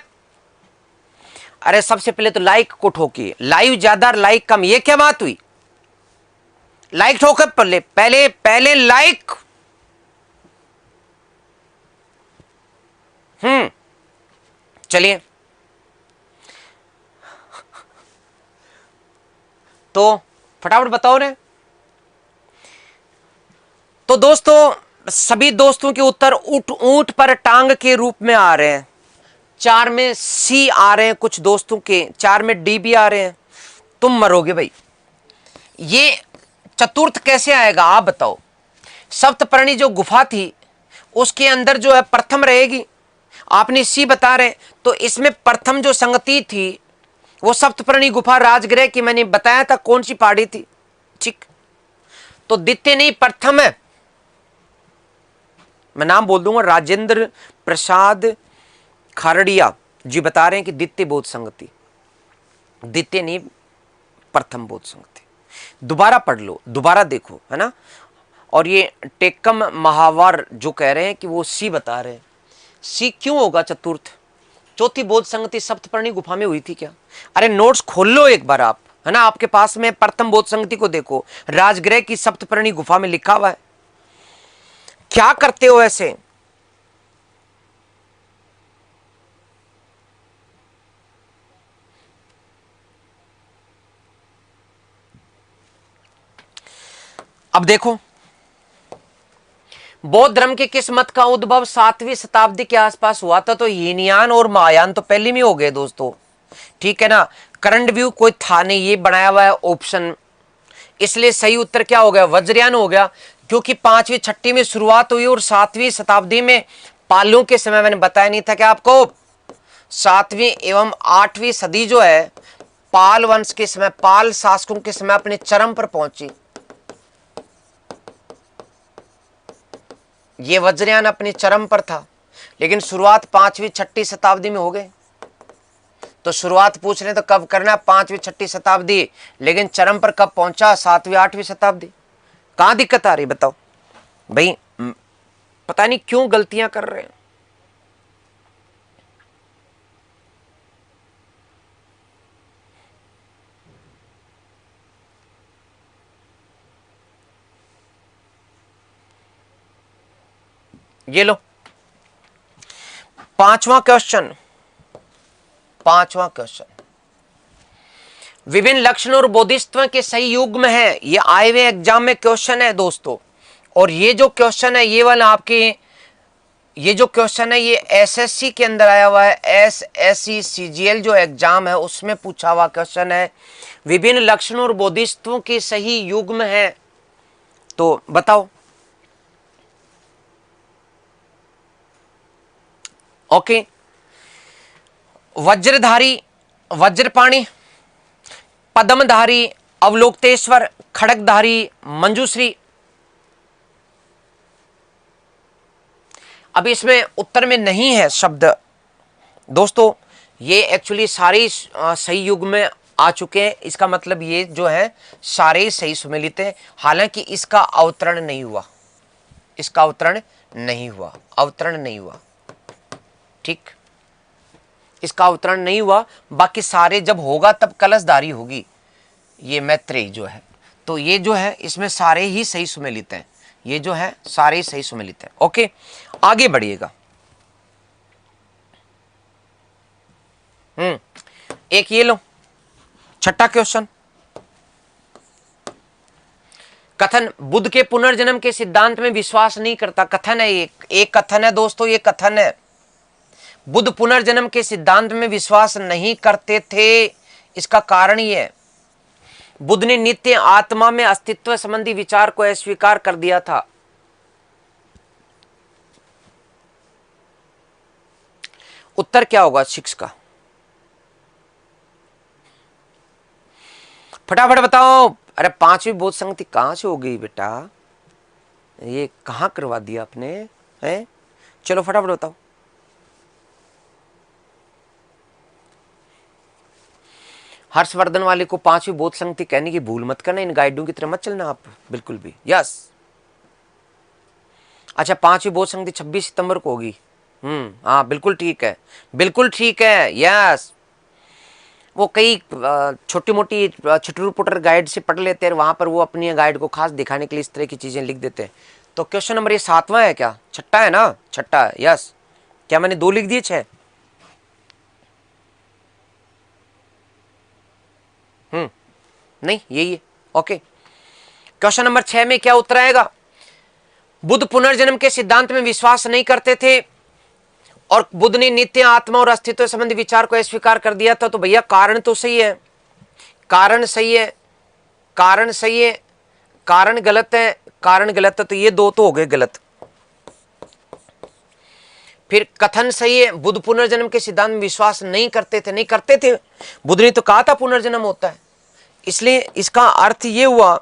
अरे सबसे पहले तो लाइक को ठोकिए, लाइव ज्यादा लाइक कम, ये क्या बात हुई? लाइक ठोके पहले पहले पहले लाइक। चलिए तो फटाफट बताओ रे। तो दोस्तों सभी दोस्तों के उत्तर ऊंट ऊंट पर टांग के रूप में आ रहे हैं। 4 में सी आ रहे हैं, कुछ दोस्तों के 4 में डी भी आ रहे हैं। तुम मरोगे भाई। ये चतुर्थ कैसे आएगा आप बताओ? सप्तपर्णी जो गुफा थी उसके अंदर जो है प्रथम रहेगी, आपने सी बता रहे, तो इसमें प्रथम जो संगति थी वो सप्तपर्णी गुफा राजगृह की, मैंने बताया था कौन सी पहाड़ी थी, ठीक। तो द्वितीय नहीं प्रथम है, मैं नाम बोल दूंगा, राजेंद्र प्रसाद खारड़िया जी बता रहे हैं कि द्वितीय बोध संगति, द्वितीय नहीं प्रथम बोध संगति। दोबारा पढ़ लो, दोबारा देखो, है ना। और ये टेकम महावर जो कह रहे हैं कि वो सी बता रहे हैं, सी क्यों होगा चतुर्थ? चौथी बोध संगति सप्तपर्णी गुफा में हुई थी क्या? अरे नोट्स खोल लो एक बार आप, है ना, आपके पास में प्रथम बोध संगति को देखो, राजगृह की सप्तपर्णी गुफा में लिखा हुआ है। क्या करते हो ऐसे? अब देखो, बौद्ध धर्म के किस मत का उद्भव 7वीं शताब्दी के आसपास हुआ था? तो हीनयान और महायान तो पहले में हो गए दोस्तों, ठीक है ना। करंट व्यू कोई था नहीं, ये बनाया हुआ है ऑप्शन, इसलिए सही उत्तर क्या हो गया? वज्रयान हो गया, क्योंकि 5वीं 6वीं में शुरुआत हुई और 7वीं शताब्दी में पालियों के समय, मैंने बताया नहीं था क्या आपको, 7वीं एवं 8वीं सदी जो है पाल वंश के समय, पाल शासकों के समय अपने चरम पर पहुंची। ये वज्रयान अपने चरम पर था, लेकिन शुरुआत 5वीं 6वीं शताब्दी में हो गए। तो शुरुआत पूछ रहे तो कब करना? 5वीं 6वीं शताब्दी, लेकिन चरम पर कब पहुंचा? 7वीं 8वीं शताब्दी। कहां दिक्कत आ रही बताओ भाई? पता नहीं क्यों गलतियां कर रहे हैं। ये लो पांचवा क्वेश्चन, पांचवा क्वेश्चन, विभिन्न लक्षण और बोधित्व के सही युग्म है। ये आए हुए एग्जाम में क्वेश्चन है दोस्तों, और ये जो क्वेश्चन है ये वाला आपके, ये जो क्वेश्चन है ये एसएससी के अंदर आया हुआ है, एसएससी सीजीएल जो एग्जाम है उसमें पूछा हुआ क्वेश्चन है। विभिन्न लक्षणों और बोधित्वों के सही युग्म है, तो बताओ। ओके, वज्रधारी, वज्रपाणी, पद्मधारी, अवलोकतेश्वर, खड़गधारी, मंजूश्री। अब इसमें उत्तर में नहीं है शब्द दोस्तों, ये एक्चुअली सारे सही युग में आ चुके हैं, इसका मतलब ये जो है सारे सही सुमेलित हैं। हालांकि इसका अवतरण नहीं हुआ, इसका अवतरण नहीं हुआ, अवतरण नहीं हुआ, ठीक, इसका अवतरण नहीं हुआ। बाकी सारे जब होगा तब कलशधारी होगी ये मैत्रेयी जो है, तो ये जो है इसमें सारे ही सही सुमेलित हैं, ये जो है सारे ही सही सुमेलित हैं। ओके, आगे बढ़िएगा। एक ये लो, छठा क्वेश्चन, कथन बुद्ध के पुनर्जन्म के सिद्धांत में विश्वास नहीं करता। कथन है, एक कथन है दोस्तों, ये कथन है, बुद्ध पुनर्जन्म के सिद्धांत में विश्वास नहीं करते थे। इसका कारण ये है, बुद्ध ने नित्य आत्मा में अस्तित्व संबंधी विचार को अस्वीकार कर दिया था। उत्तर क्या होगा 6 का? फटाफट बताओ। अरे 5वीं बोध संगति कहां से हो गई बेटा? ये कहां करवा दिया आपने है? चलो फटाफट बताओ। हर्षवर्धन वाले को 5वीं बोध संगति कहने की भूल मत करना, इन गाइडों की तरह मत चलना आप बिल्कुल भी। यस, अच्छा 5वीं बोध संगति 26 सितंबर को होगी। हाँ बिल्कुल ठीक है, बिल्कुल ठीक है। यस, वो कई छोटी मोटी छुटर पुटर गाइड से पढ़ लेते हैं, वहां पर वो अपनी गाइड को खास दिखाने के लिए इस तरह की चीजें लिख देते हैं। तो क्वेश्चन नंबर ये 7वां है क्या? छठा है ना? छठा है, यस। क्या मैंने 2 लिख दिए 6? नहीं, यही है। ओके, क्वेश्चन नंबर 6 में क्या उत्तर आएगा? बुद्ध पुनर्जन्म के सिद्धांत में विश्वास नहीं करते थे और बुद्ध ने नित्य आत्मा और अस्तित्व संबंधी विचार को अस्वीकार कर दिया था। तो भैया कारण तो सही है, कारण सही है, कारण सही है, कारण गलत है, कारण गलत है, तो ये 2 तो हो गए गलत। फिर कथन सही है, बुद्ध पुनर्जन्म के सिद्धांत में विश्वास नहीं करते थे। नहीं करते थे, बुद्ध ने तो कहा था पुनर्जन्म होता है, इसलिए इसका अर्थ ये हुआ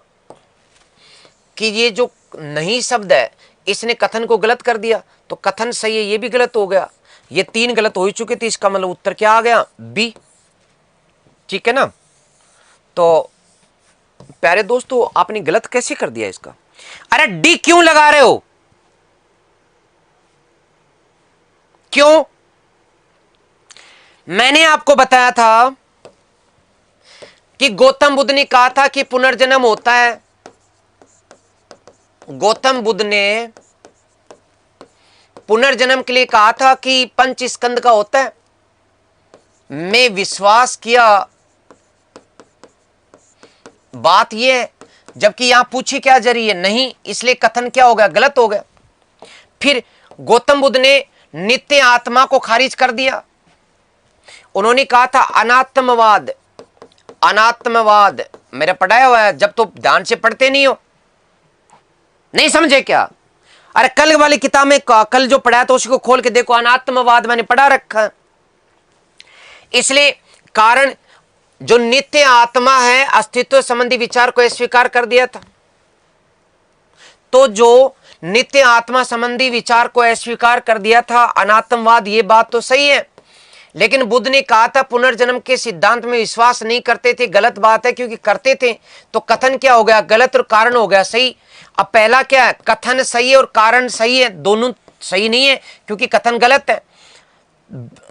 कि ये जो नहीं शब्द है इसने कथन को गलत कर दिया, तो कथन सही है, ये भी गलत हो गया। ये 3 गलत हो ही चुके थे, इसका मतलब उत्तर क्या आ गया? बी। ठीक है ना? तो प्यारे दोस्तों, आपने गलत कैसे कर दिया इसका? अरे डी क्यों लगा रहे हो? क्यों? मैंने आपको बताया था कि गौतम बुद्ध ने कहा था कि पुनर्जन्म होता है। गौतम बुद्ध ने पुनर्जन्म के लिए कहा था कि पंच स्कंद का होता है। मैं विश्वास किया, बात यह है, जबकि यहां पूछी क्या जा रही है? नहीं, इसलिए कथन क्या हो गया? गलत हो गया। फिर गौतम बुद्ध ने नित्य आत्मा को खारिज कर दिया। उन्होंने कहा था अनात्मवाद। अनात्मवाद मेरा पढ़ाया हुआ है, जब तो ध्यान से पढ़ते नहीं हो, नहीं समझे क्या? अरे कल वाली किताब में कल जो पढ़ाया था उसको खोल के देखो, अनात्मवाद मैंने पढ़ा रखा है। इसलिए कारण जो नित्य आत्मा है, अस्तित्व संबंधी विचार को अस्वीकार कर दिया था। तो जो नित्य आत्मा संबंधी विचार को अस्वीकार कर दिया था, अनात्मवाद, ये बात तो सही है। लेकिन बुद्ध ने कहा था पुनर्जन्म के सिद्धांत में विश्वास नहीं करते थे, गलत बात है, क्योंकि करते थे तो कथन क्या हो गया? गलत, और कारण हो गया सही। अब पहला क्या है? कथन सही है और कारण सही है, दोनों सही नहीं है क्योंकि कथन गलत है।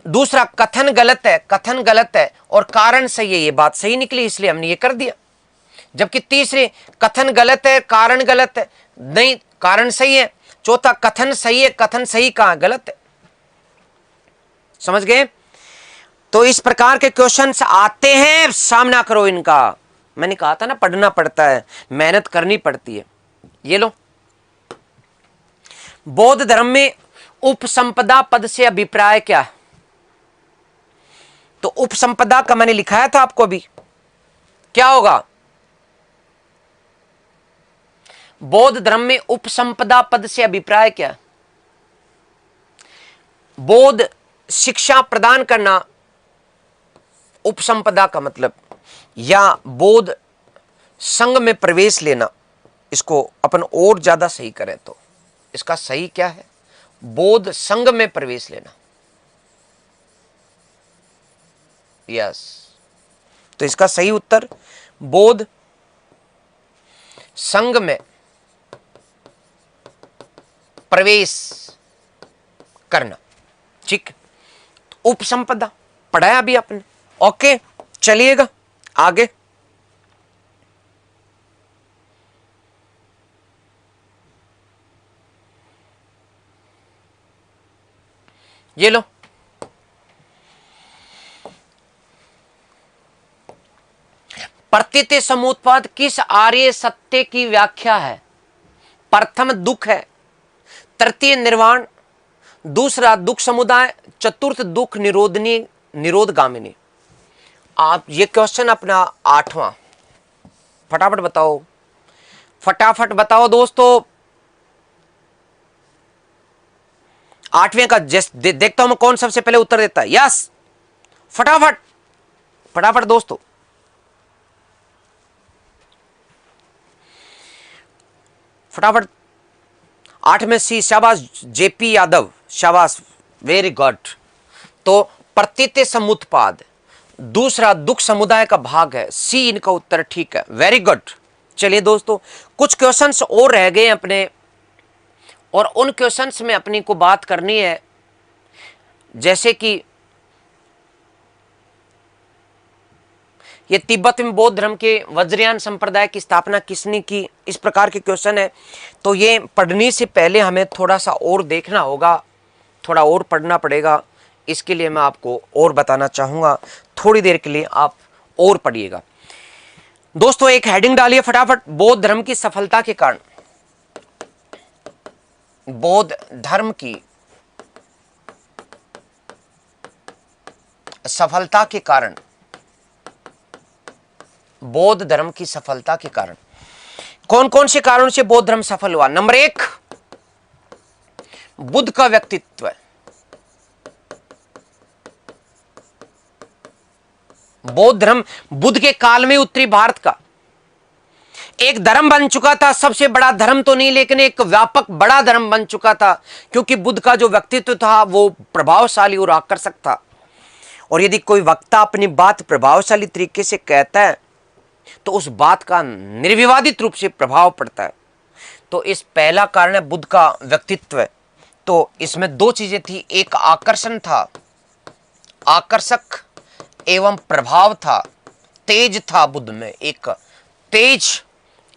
दूसरा, कथन गलत है, कथन गलत है और कारण सही है, ये बात सही निकली, इसलिए हमने ये कर दिया। जबकि तीसरे, कथन गलत है, कारण गलत है, नहीं कारण सही है। चौथा, कथन सही है, कथन सही कहां? गलत है। समझ गए? तो इस प्रकार के क्वेश्चंस आते हैं, सामना करो इनका। मैंने कहा था ना, पढ़ना पड़ता है, मेहनत करनी पड़ती है। ये लो, बौद्ध धर्म में उपसंपदा पद से अभिप्राय क्या है? तो उपसंपदा का मैंने लिखाया था आपको अभी, क्या होगा? बौद्ध धर्म में उपसंपदा पद से अभिप्राय क्या? बौद्ध शिक्षा प्रदान करना, उपसंपदा का मतलब, या बौद्ध संघ में प्रवेश लेना। इसको अपन और ज्यादा सही करें तो इसका सही क्या है? बौद्ध संघ में प्रवेश लेना। यस, तो इसका सही उत्तर बौद्ध संघ में प्रवेश करना। ठीक, उपसंपदा पढ़ाया अभी आपने। ओके, चलिएगा आगे। ये लो, प्रतीत समुत्पाद किस आर्य सत्य की व्याख्या है? प्रथम दुख है, तृतीय निर्वाण, दूसरा दुख समुदाय, चतुर्थ दुख निरोधनी निरोधगामिनी। आप ये क्वेश्चन अपना 8वां, फटाफट बताओ, फटाफट बताओ दोस्तों। 8वें का देखता हूं मैं कौन सबसे पहले उत्तर देता है। यस, फटाफट फटाफट दोस्तों। फटाफट 8 में सी, शाबाश जेपी यादव, शाबाश, वेरी गुड। तो प्रतीत समुत्पाद, दूसरा दुख समुदाय का भाग है, सी इनका उत्तर ठीक है, वेरी गुड। चलिए दोस्तों, कुछ क्वेश्चंस और रह गए अपने, और उन क्वेश्चंस में अपनी को बात करनी है। जैसे कि ये तिब्बत में बौद्ध धर्म के वज्रयान संप्रदाय की स्थापना किसने की, इस प्रकार के क्वेश्चन है। तो ये पढ़ने से पहले हमें थोड़ा सा और देखना होगा, थोड़ा और पढ़ना पड़ेगा। इसके लिए मैं आपको और बताना चाहूँगा, थोड़ी देर के लिए आप और पढ़िएगा। दोस्तों एक हेडिंग डालिए फटाफट, बौद्ध धर्म की सफलता के कारण, बौद्ध धर्म की सफलता के कारण, बौद्ध धर्म की सफलता के कारण कौन कौन से कारणों से बौद्ध धर्म सफल हुआ। नंबर 1, बुद्ध का व्यक्तित्व। बौद्ध धर्म बुद्ध के काल में उत्तरी भारत का एक धर्म बन चुका था। सबसे बड़ा धर्म तो नहीं, लेकिन एक व्यापक बड़ा धर्म बन चुका था, क्योंकि बुद्ध का जो व्यक्तित्व था वो प्रभावशाली और आकर्षक था। और यदि कोई वक्ता अपनी बात प्रभावशाली तरीके से कहता है तो उस बात का निर्विवादित रूप से प्रभाव पड़ता है। तो इस पहला कारण है बुद्ध का व्यक्तित्व। तो इसमें 2 चीजें थी, एक आकर्षण था, आकर्षक एवं प्रभाव था, तेज था बुद्ध में, एक तेज,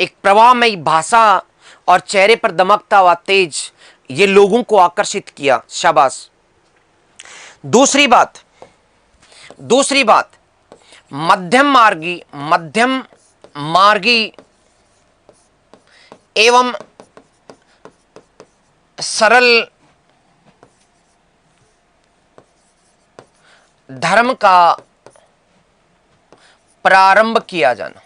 एक प्रभावमयी भाषा और चेहरे पर दमकता हुआ तेज, ये लोगों को आकर्षित किया। शाबाश। दूसरी बात मध्यम मार्गी एवं सरल धर्म का प्रारंभ किया जाना,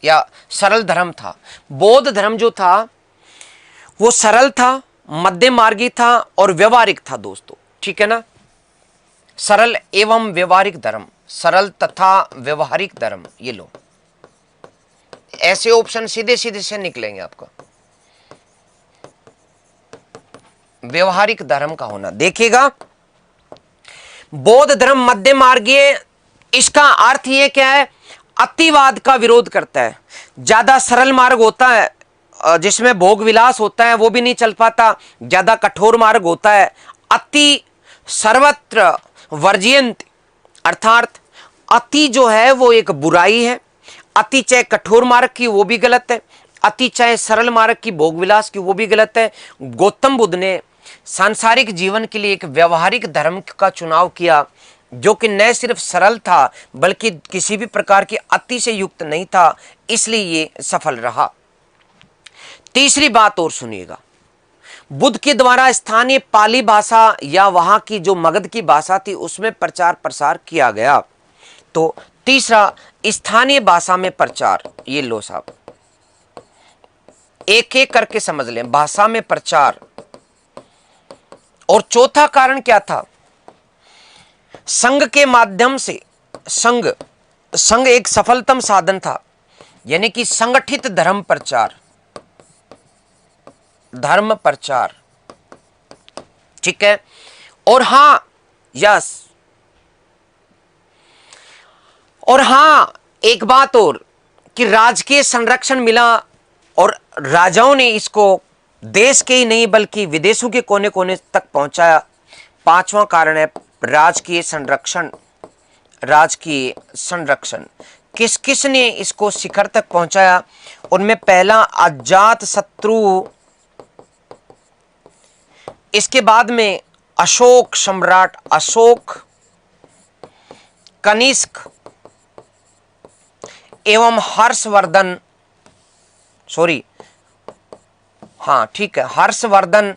या सरल धर्म था। बौद्ध धर्म जो था वो सरल था, मध्यम मार्गी था और व्यवहारिक था दोस्तों, ठीक है ना। सरल एवं व्यवहारिक धर्म, सरल तथा व्यवहारिक धर्म, ये लो, ऐसे ऑप्शन सीधे सीधे से निकलेंगे आपका। व्यवहारिक धर्म का होना, देखिएगा बौद्ध धर्म मध्य मार्गीय, इसका अर्थ ये क्या है, अतिवाद का विरोध करता है। ज्यादा सरल मार्ग होता है जिसमें भोग विलास होता है वो भी नहीं चल पाता, ज्यादा कठोर मार्ग होता है अति सर्वत्र वर्जयंत, अर्थात अति जो है वो एक बुराई है। अति चाहे कठोर मार्ग की वो भी गलत है, अति चाहे सरल मार्ग की भोग विलास की वो भी गलत है। गौतम बुद्ध ने सांसारिक जीवन के लिए एक व्यवहारिक धर्म का चुनाव किया, जो कि न सिर्फ सरल था बल्कि किसी भी प्रकार की अति से युक्त नहीं था, इसलिए ये सफल रहा। तीसरी बात और सुनिएगा, बुद्ध के द्वारा स्थानीय पाली भाषा या वहां की जो मगध की भाषा थी उसमें प्रचार प्रसार किया गया। तो तीसरा, स्थानीय भाषा में प्रचार, ये लो साहब, एक एक करके समझ लें, भाषा में प्रचार। और चौथा कारण क्या था, संघ के माध्यम से, संघ एक सफलतम साधन था, यानी कि संगठित धर्म प्रचार, धर्म प्रचार, ठीक है। और हां, यस, और हां एक बात और कि राजकीय संरक्षण मिला और राजाओं ने इसको देश के ही नहीं बल्कि विदेशों के कोने कोने तक पहुंचाया। पांचवा कारण है राजकीय संरक्षण। राजकीय संरक्षण किस किस ने इसको शिखर तक पहुंचाया, उनमें पहला अजात शत्रु, इसके बाद में अशोक सम्राट अशोक, कनिष्क एवं हर्षवर्धन, सॉरी हाँ ठीक है, हर्षवर्धन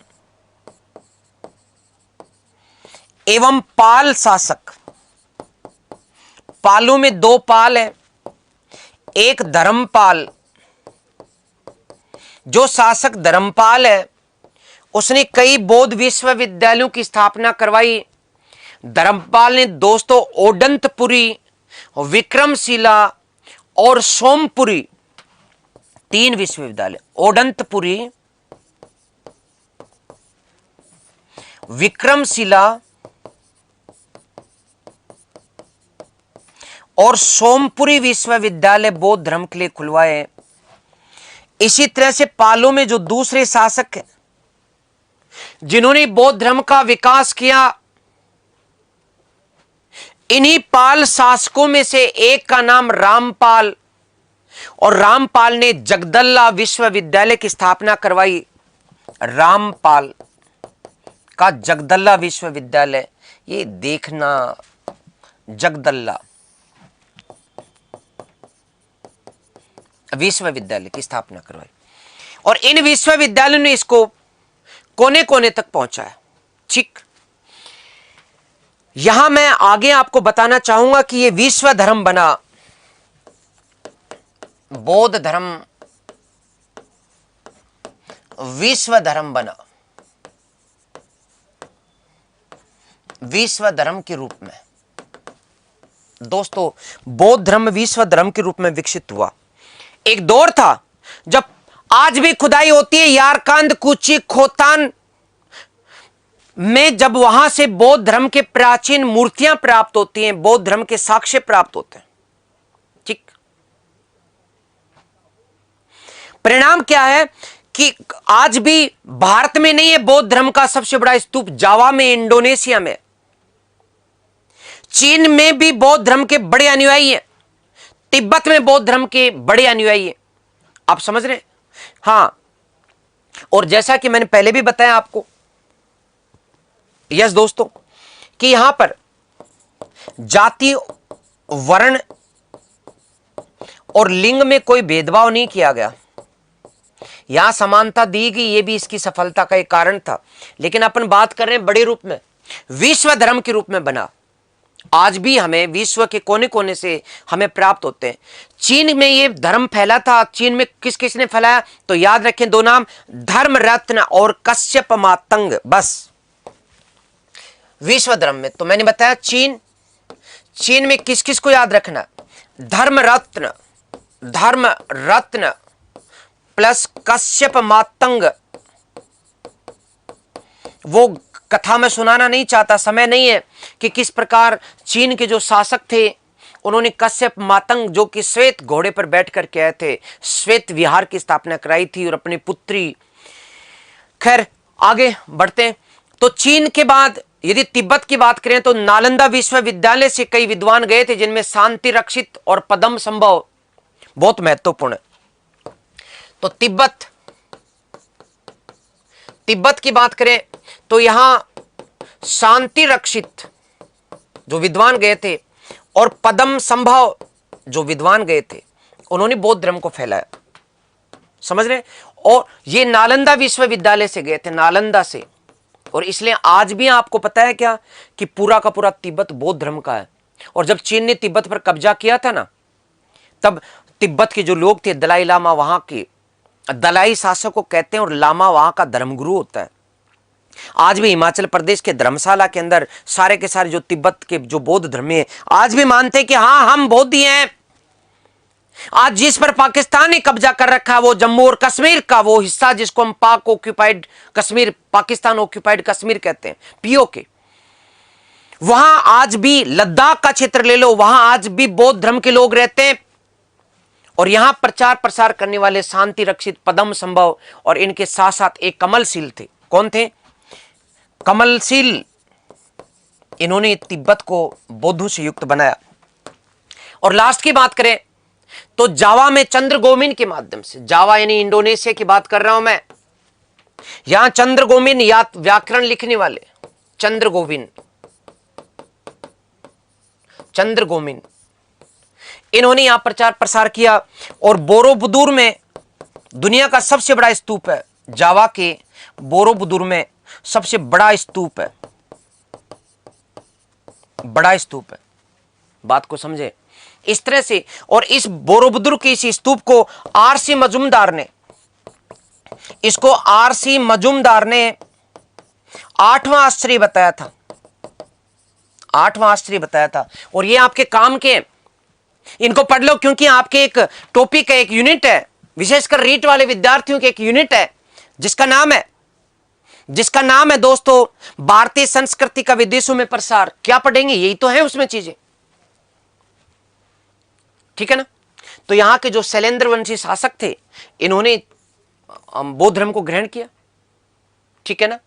एवं पाल शासक। पालों में 2 पाल है, एक धर्मपाल, जो शासक धर्मपाल है उसने कई बौद्ध विश्वविद्यालयों की स्थापना करवाई। धर्मपाल ने दोस्तों ओडंतपुरी, विक्रमशिला और सोमपुरी 3 विश्वविद्यालय, ओडंतपुरी, विक्रमशिला और सोमपुरी विश्वविद्यालय बौद्ध धर्म के लिए खुलवाए। इसी तरह से पालों में जो दूसरे शासक हैं जिन्होंने बौद्ध धर्म का विकास किया, इन्हीं पाल शासकों में से एक का नाम रामपाल, और रामपाल ने जगदल्ला विश्वविद्यालय की स्थापना करवाई। रामपाल का जगदल्ला विश्वविद्यालय, ये देखना, जगदल्ला विश्वविद्यालय की स्थापना करवाई, और इन विश्वविद्यालयों ने इसको कोने कोने तक पहुंचाया। ठीक, यहां मैं आगे आपको बताना चाहूंगा कि यह विश्व धर्म बना, बौद्ध धर्म विश्व धर्म बना, विश्व धर्म के रूप में। दोस्तों, बौद्ध धर्म विश्व धर्म के रूप में विकसित हुआ। एक दौर था जब आज भी खुदाई होती है यारकांद, कूची, खोतान में, जब वहां से बौद्ध धर्म के प्राचीन मूर्तियां प्राप्त होती हैं, बौद्ध धर्म के साक्ष्य प्राप्त होते हैं। ठीक, परिणाम क्या है कि आज भी भारत में नहीं है बौद्ध धर्म का सबसे बड़ा स्तूप, जावा में, इंडोनेशिया में, चीन में भी बौद्ध धर्म के बड़े अनुयायी हैं, तिब्बत में बौद्ध धर्म के बड़े अनुयायी हैं। आप समझ रहे हैं? हां, और जैसा कि मैंने पहले भी बताया आपको, यस दोस्तों, कि यहां पर जाति, वर्ण और लिंग में कोई भेदभाव नहीं किया गया, यहां समानता दी गई। यह भी इसकी सफलता का एक कारण था। लेकिन अपन बात कर रहे हैं बड़े रूप में, विश्व धर्म के रूप में बना। आज भी हमें विश्व के कोने कोने से हमें प्राप्त होते हैं। चीन में यह धर्म फैला था। चीन में किस किस ने फैलाया? तो याद रखें दो नाम, धर्म रत्न और कश्यप मातंग। बस विश्व धर्म में तो मैंने बताया चीन में किस किस को याद रखना? धर्म रत्न प्लस कश्यप मातंग। वो कथा में सुनाना नहीं चाहता, समय नहीं है, कि किस प्रकार चीन के जो शासक थे उन्होंने कश्यप मातंग, जो कि श्वेत घोड़े पर बैठ कर के आए थे, श्वेत विहार की स्थापना कराई थी और अपनी पुत्री। खैर आगे बढ़ते हैं। तो चीन के बाद यदि तिब्बत की बात करें तो नालंदा विश्वविद्यालय से कई विद्वान गए थे, जिनमें शांति रक्षित और पद्म संभव बहुत महत्वपूर्ण है। तो तिब्बत की बात करें तो यहां शांति रक्षित जो विद्वान गए थे और पद्म संभव जो विद्वान गए थे, उन्होंने बौद्ध धर्म को फैलाया। समझ रहे? और ये नालंदा विश्वविद्यालय से गए थे, नालंदा से। और इसलिए आज भी आपको पता है क्या कि पूरा का पूरा तिब्बत बौद्ध धर्म का है। और जब चीन ने तिब्बत पर कब्जा किया था ना, तब तिब्बत के जो लोग थे, दलाई लामा वहां के, दलाई शासक को कहते हैं, और लामा वहां का धर्मगुरु होता है। आज भी हिमाचल प्रदेश के धर्मशाला के अंदर सारे के सारे जो तिब्बत के जो बौद्ध धर्मी है, आज भी मानते हैं कि हाँ हम बौद्धी हैं। आज जिस पर पाकिस्तान ने कब्जा कर रखा है वो जम्मू और कश्मीर का वो हिस्सा, जिसको हम पाक ऑक्यूपाइड कश्मीर, पाकिस्तान ऑक्यूपाइड कश्मीर कहते हैं, पीओके, वहां आज भी लद्दाख का क्षेत्र ले लो, वहां आज भी बौद्ध धर्म के लोग रहते हैं। और यहां प्रचार प्रसार करने वाले शांति रक्षित, पद्म संभव और इनके साथ साथ एक कमलशील थे। कौन थे? कमलशील। इन्होंने तिब्बत को बौद्धों से युक्त बनाया। और लास्ट की बात करें तो जावा में चंद्रगोमिन के माध्यम से, जावा यानी इंडोनेशिया की बात कर रहा हूं मैं, यहां चंद्रगोमिन या व्याकरण लिखने वाले चंद्रगोमिन, इन्होंने यहां प्रचार प्रसार किया। और बोरोबुदुर में दुनिया का सबसे बड़ा स्तूप है, जावा के बोरोबुदुर में सबसे बड़ा स्तूप है, बड़ा स्तूप है। बात को समझे इस तरह से। और इस बोरोबुदुर के इस स्तूप को आरसी मजूमदार ने, इसको आरसी मजूमदार ने 8वां आश्चर्य बताया था, 8वां आश्चर्य बताया था। और ये आपके काम के, इनको पढ़ लो, क्योंकि आपके एक टॉपिक का एक यूनिट है, विशेषकर रीट वाले विद्यार्थियों के एक यूनिट है जिसका नाम है दोस्तों भारतीय संस्कृति का विदेशों में प्रसार। क्या पढ़ेंगे? यही तो है उसमें चीजें, ठीक है ना। तो यहां के जो शैलेंद्र वंशी शासक थे, इन्होंने बौद्ध धर्म को ग्रहण किया, ठीक है ना।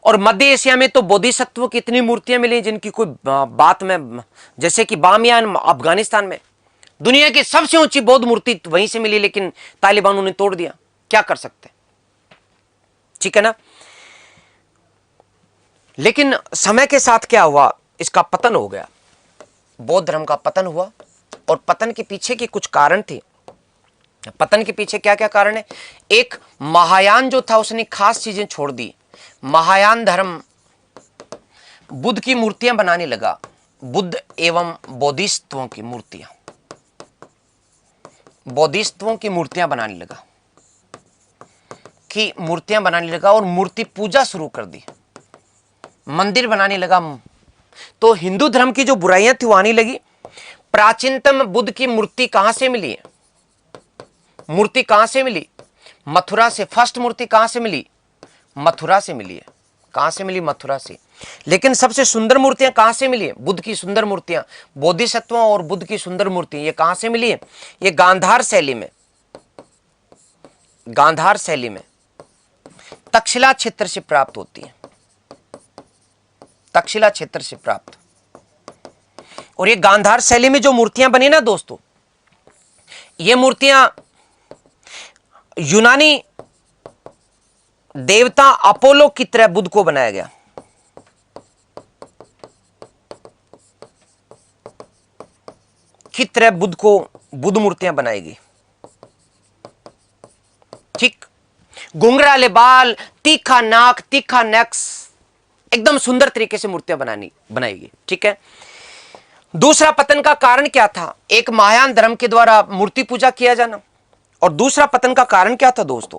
और मध्य एशिया में तो बोधिसत्व की इतनी मूर्तियां मिली जिनकी कोई बात में, जैसे कि बामियान अफगानिस्तान में दुनिया की सबसे ऊंची बौद्ध मूर्ति वहीं से मिली, लेकिन तालिबानों ने तोड़ दिया। क्या कर सकते, ठीक है ना। लेकिन समय के साथ क्या हुआ, इसका पतन हो गया, बौद्ध धर्म का पतन हुआ। और पतन के पीछे के कुछ कारण थे। पतन के पीछे क्या क्या कारण है। एक, महायान जो था उसने खास चीजें छोड़ दी। महायान धर्म बुद्ध की मूर्तियां बनाने लगा, बुद्ध एवं बोधिसत्वों की मूर्तियां, बोधिसत्वों की मूर्तियां बनाने लगा और मूर्ति पूजा शुरू कर दी, मंदिर बनाने लगा। तो हिंदू धर्म की जो बुराइयां थी वो आने लगी। प्राचीनतम बुद्ध की मूर्ति कहां से मिली है, मूर्ति कहां से मिली, मथुरा से। फर्स्ट मूर्ति कहां से मिली, मथुरा से मिली है। कहां से मिली, मथुरा से। लेकिन सबसे सुंदर मूर्तियां कहां से मिली है, बुद्ध की सुंदर मूर्तियां, बोधिसत्वों और बुद्ध की सुंदर मूर्तियां, ये कहां से मिली है, ये गांधार शैली में, गांधार शैली में तक्षशिला क्षेत्र से प्राप्त होती है, तक्षशिला क्षेत्र से प्राप्त। और ये गांधार शैली में जो मूर्तियां बनी ना दोस्तों, ये मूर्तियां यूनानी देवता अपोलो की तरह बुद्ध को बनाया गया। की तरह बुद्ध को बुद्ध मूर्तियां बनाएगी, ठीक। घुंघराले बाल, तीखा नाक, तीखा नेक्स, एकदम सुंदर तरीके से मूर्तियां बनाएगी, ठीक है। दूसरा पतन का कारण क्या था, एक महायान धर्म के द्वारा मूर्ति पूजा किया जाना। और दूसरा पतन का कारण क्या था दोस्तों,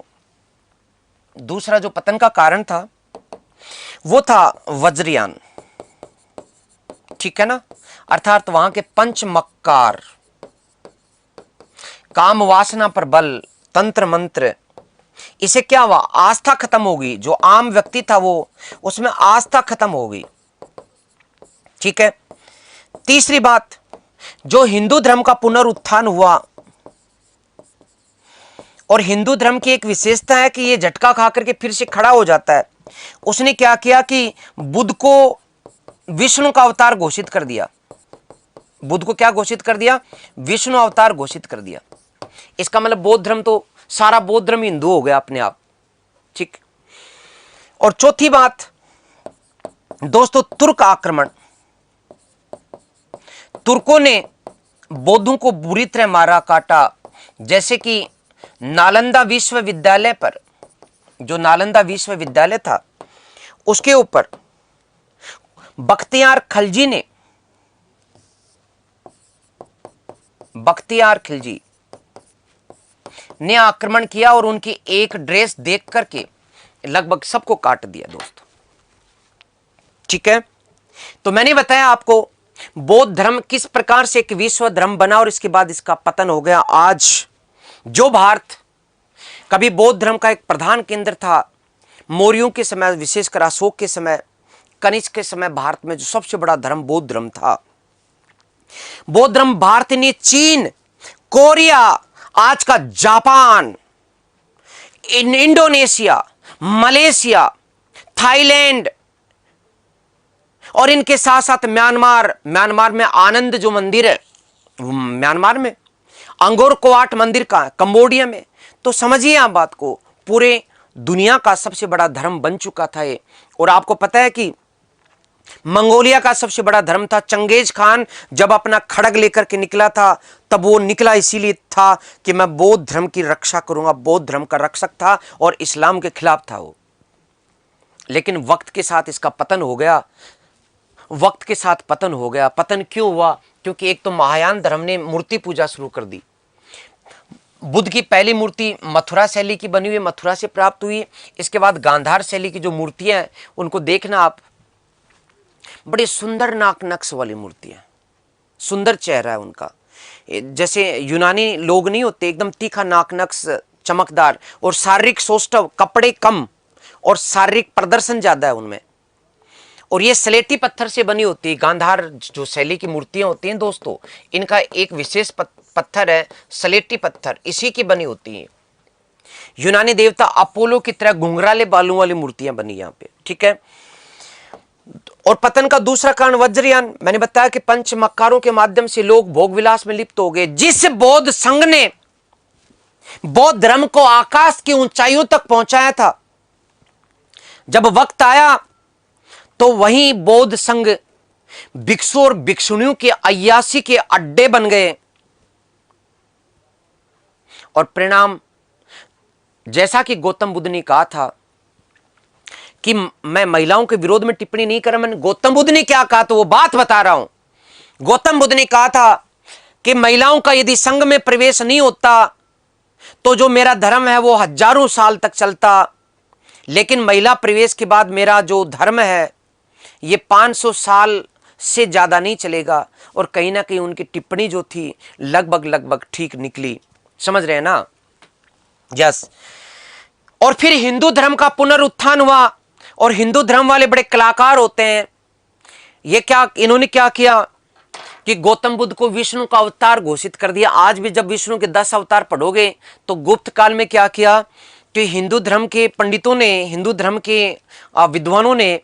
दूसरा जो पतन का कारण था वो था वज्रयान, ठीक है ना। अर्थात वहां के पंच मक्कार, काम वासना पर बल, तंत्र मंत्र, इसे क्या हुआ, आस्था खत्म हो गई। जो आम व्यक्ति था वो, उसमें आस्था खत्म हो गई, ठीक है। तीसरी बात, जो हिंदू धर्म का पुनरुत्थान हुआ, और हिंदू धर्म की एक विशेषता है कि ये झटका खा करके फिर से खड़ा हो जाता है। उसने क्या किया कि बुद्ध को विष्णु का अवतार घोषित कर दिया। बुद्ध को क्या घोषित कर दिया, विष्णु अवतार घोषित कर दिया। इसका मतलब बौद्ध धर्म तो, सारा बौद्ध धर्म हिंदू हो गया अपने आप, ठीक। और चौथी बात दोस्तों, तुर्क आक्रमण। तुर्कों ने बौद्धों को बुरी तरह मारा काटा। जैसे कि नालंदा विश्वविद्यालय पर, जो नालंदा विश्वविद्यालय था उसके ऊपर बख्तियार खिलजी ने आक्रमण किया और उनकी एक ड्रेस देख करके लगभग सबको काट दिया दोस्तों, ठीक है। तो मैंने बताया आपको बौद्ध धर्म किस प्रकार से एक विश्व धर्म बना और इसके बाद इसका पतन हो गया। आज जो भारत कभी बौद्ध धर्म का एक प्रधान केंद्र था, मौर्यों के समय, विशेषकर अशोक के समय, कनिष्क के समय, भारत में जो सबसे बड़ा धर्म बौद्ध धर्म था। बौद्ध धर्म भारत ने चीन, कोरिया, आज का जापान, इंडोनेशिया, मलेशिया, थाईलैंड और इनके साथ साथ म्यांमार में आनंद जो मंदिर है म्यांमार में, अंगोर कोवाट मंदिर का कंबोडिया में। तो समझिए आप बात को, पूरे दुनिया का सबसे बड़ा धर्म बन चुका था ये। और आपको पता है कि मंगोलिया का सबसे बड़ा धर्म था। चंगेज खान जब अपना खड़ग लेकर के निकला था, तब वो निकला इसीलिए था कि मैं बौद्ध धर्म की रक्षा करूंगा, बौद्ध धर्म का रक्षक था और इस्लाम के खिलाफ था वो। लेकिन वक्त के साथ इसका पतन हो गया, वक्त के साथ पतन हो गया। पतन क्यों हुआ, क्योंकि एक तो महायान धर्म ने मूर्ति पूजा शुरू कर दी। बुद्ध की पहली मूर्ति मथुरा शैली की बनी हुई, मथुरा से प्राप्त हुई। इसके बाद गांधार शैली की जो मूर्तियां हैं उनको देखना आप, बड़े सुंदर नाक नक्श वाली मूर्तियां, सुंदर चेहरा है उनका, जैसे यूनानी लोग नहीं होते, एकदम तीखा नाक नक्श, चमकदार, और शारीरिक सौष्ठव, कपड़े कम और शारीरिक प्रदर्शन ज्यादा है उनमें। और ये स्लेटी पत्थर से बनी होती है। गांधार जो शैली की मूर्तियां होती हैं दोस्तों, इनका एक विशेष पत्थर है स्लेटी पत्थर, इसी की बनी होती है। यूनानी देवता अपोलो की तरह घुंघराले बालों वाली मूर्तियां बनी यहां पे, ठीक है। और पतन का दूसरा कारण वज्रयान। मैंने बताया कि पंच मक्कारों के माध्यम से लोग भोग विलास में लिप्त हो गए। जिस बौद्ध संघ ने बौद्ध धर्म को आकाश की ऊंचाइयों तक पहुंचाया था, जब वक्त आया तो वहीं बौद्ध संघ भिक्षु और भिक्षुणियों के अय्यासी के अड्डे बन गए। और परिणाम, जैसा कि गौतम बुद्ध ने कहा था कि मैं महिलाओं के विरोध में टिप्पणी नहीं कर रहा, मैंने गौतम बुद्ध ने क्या कहा तो वो बात बता रहा हूं। गौतम बुद्ध ने कहा था कि महिलाओं का यदि संघ में प्रवेश नहीं होता तो जो मेरा धर्म है वो हजारों साल तक चलता, लेकिन महिला प्रवेश के बाद मेरा जो धर्म है ये 500 साल से ज्यादा नहीं चलेगा। और कहीं ना कहीं उनकी टिप्पणी जो थी लगभग ठीक निकली। समझ रहे हैं ना? यस। और फिर हिंदू धर्म का पुनरुत्थान हुआ और हिंदू धर्म वाले बड़े कलाकार होते हैं। ये क्या, इन्होंने क्या किया कि गौतम बुद्ध को विष्णु का अवतार घोषित कर दिया। आज भी जब विष्णु के 10 अवतार पढ़ोगे तो गुप्त काल में क्या किया कि हिंदू धर्म के पंडितों ने, हिंदू धर्म के विद्वानों ने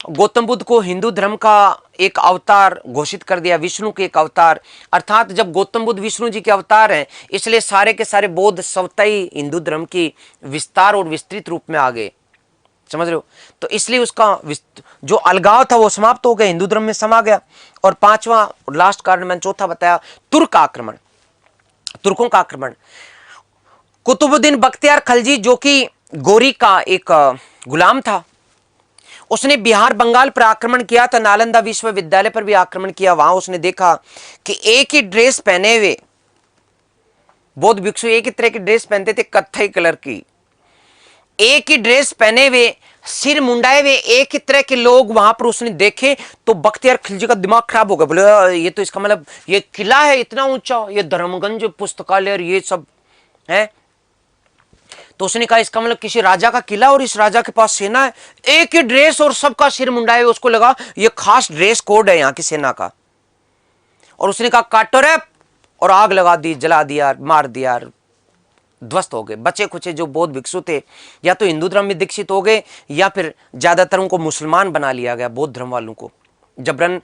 गौतम बुद्ध को हिंदू धर्म का एक अवतार घोषित कर दिया, विष्णु के एक अवतार। अर्थात जब गौतम बुद्ध विष्णु जी के अवतार हैं, इसलिए सारे के सारे बौद्ध स्वतः ही हिंदू धर्म की विस्तार और विस्तृत रूप में आ गए। समझ रहे हो? तो इसलिए उसका जो अलगाव था वो समाप्त हो गया, हिंदू धर्म में समा गया। और पांचवा और लास्ट कारण मैंने चौथा बताया, तुर्क आक्रमण, तुर्कों का आक्रमण। कुतुबुद्दीन बख्तियार खलजी जो कि गोरी का एक गुलाम था, उसने बिहार बंगाल पर आक्रमण किया था, नालंदा विश्वविद्यालय पर भी आक्रमण किया। वहां उसने देखा कि एक ही ड्रेस पहने हुए बौद्ध भिक्षु एक ही तरह की ड्रेस पहनते थे, कत्थई कलर की, एक ही ड्रेस पहने हुए, सिर मुंडाए हुए एक ही तरह के लोग वहां पर उसने देखे। तो बख्तियार खिलजी का दिमाग खराब हो गया। बोले ये तो इसका मतलब ये किला है इतना ऊंचा, ये धर्मगंज पुस्तकालय और ये सब है। तो उसने कहा इसका मतलब किसी राजा का किला और इस राजा के पास सेना है, एक ही ड्रेस और सबका सिर मुंडाए हुए। उसको लगा ये खास ड्रेस कोड है यहाँ की सेना का। और उसने कहा काटो रे, और आग लगा दी, जला दिया, मार दिया, ध्वस्त हो गए। बचे कुचे जो बौद्ध भिक्षु थे या तो हिंदू धर्म में दीक्षित हो गए या फिर ज्यादातर उनको मुसलमान बना लिया गया, बौद्ध धर्म वालों को जबरन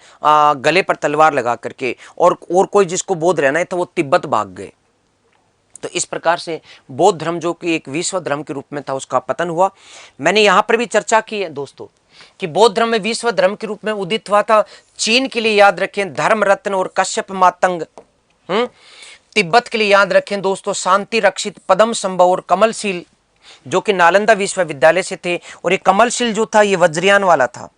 गले पर तलवार लगा करके। और कोई जिसको बौद्ध रहना है था वो तिब्बत भाग गए। तो इस प्रकार से बौद्ध धर्म जो कि एक विश्व धर्म के रूप में था उसका पतन हुआ। मैंने यहां पर भी चर्चा की है दोस्तों कि बौद्ध धर्म में विश्व धर्म के रूप में उदित हुआ था। चीन के लिए याद रखें धर्म रत्न और कश्यप मातंग, तिब्बत के लिए याद रखें दोस्तों शांति रक्षित, पद्म संभव और कमलशील जो कि नालंदा विश्वविद्यालय से थे। और ये कमलशील जो था ये वज्रयान वाला था,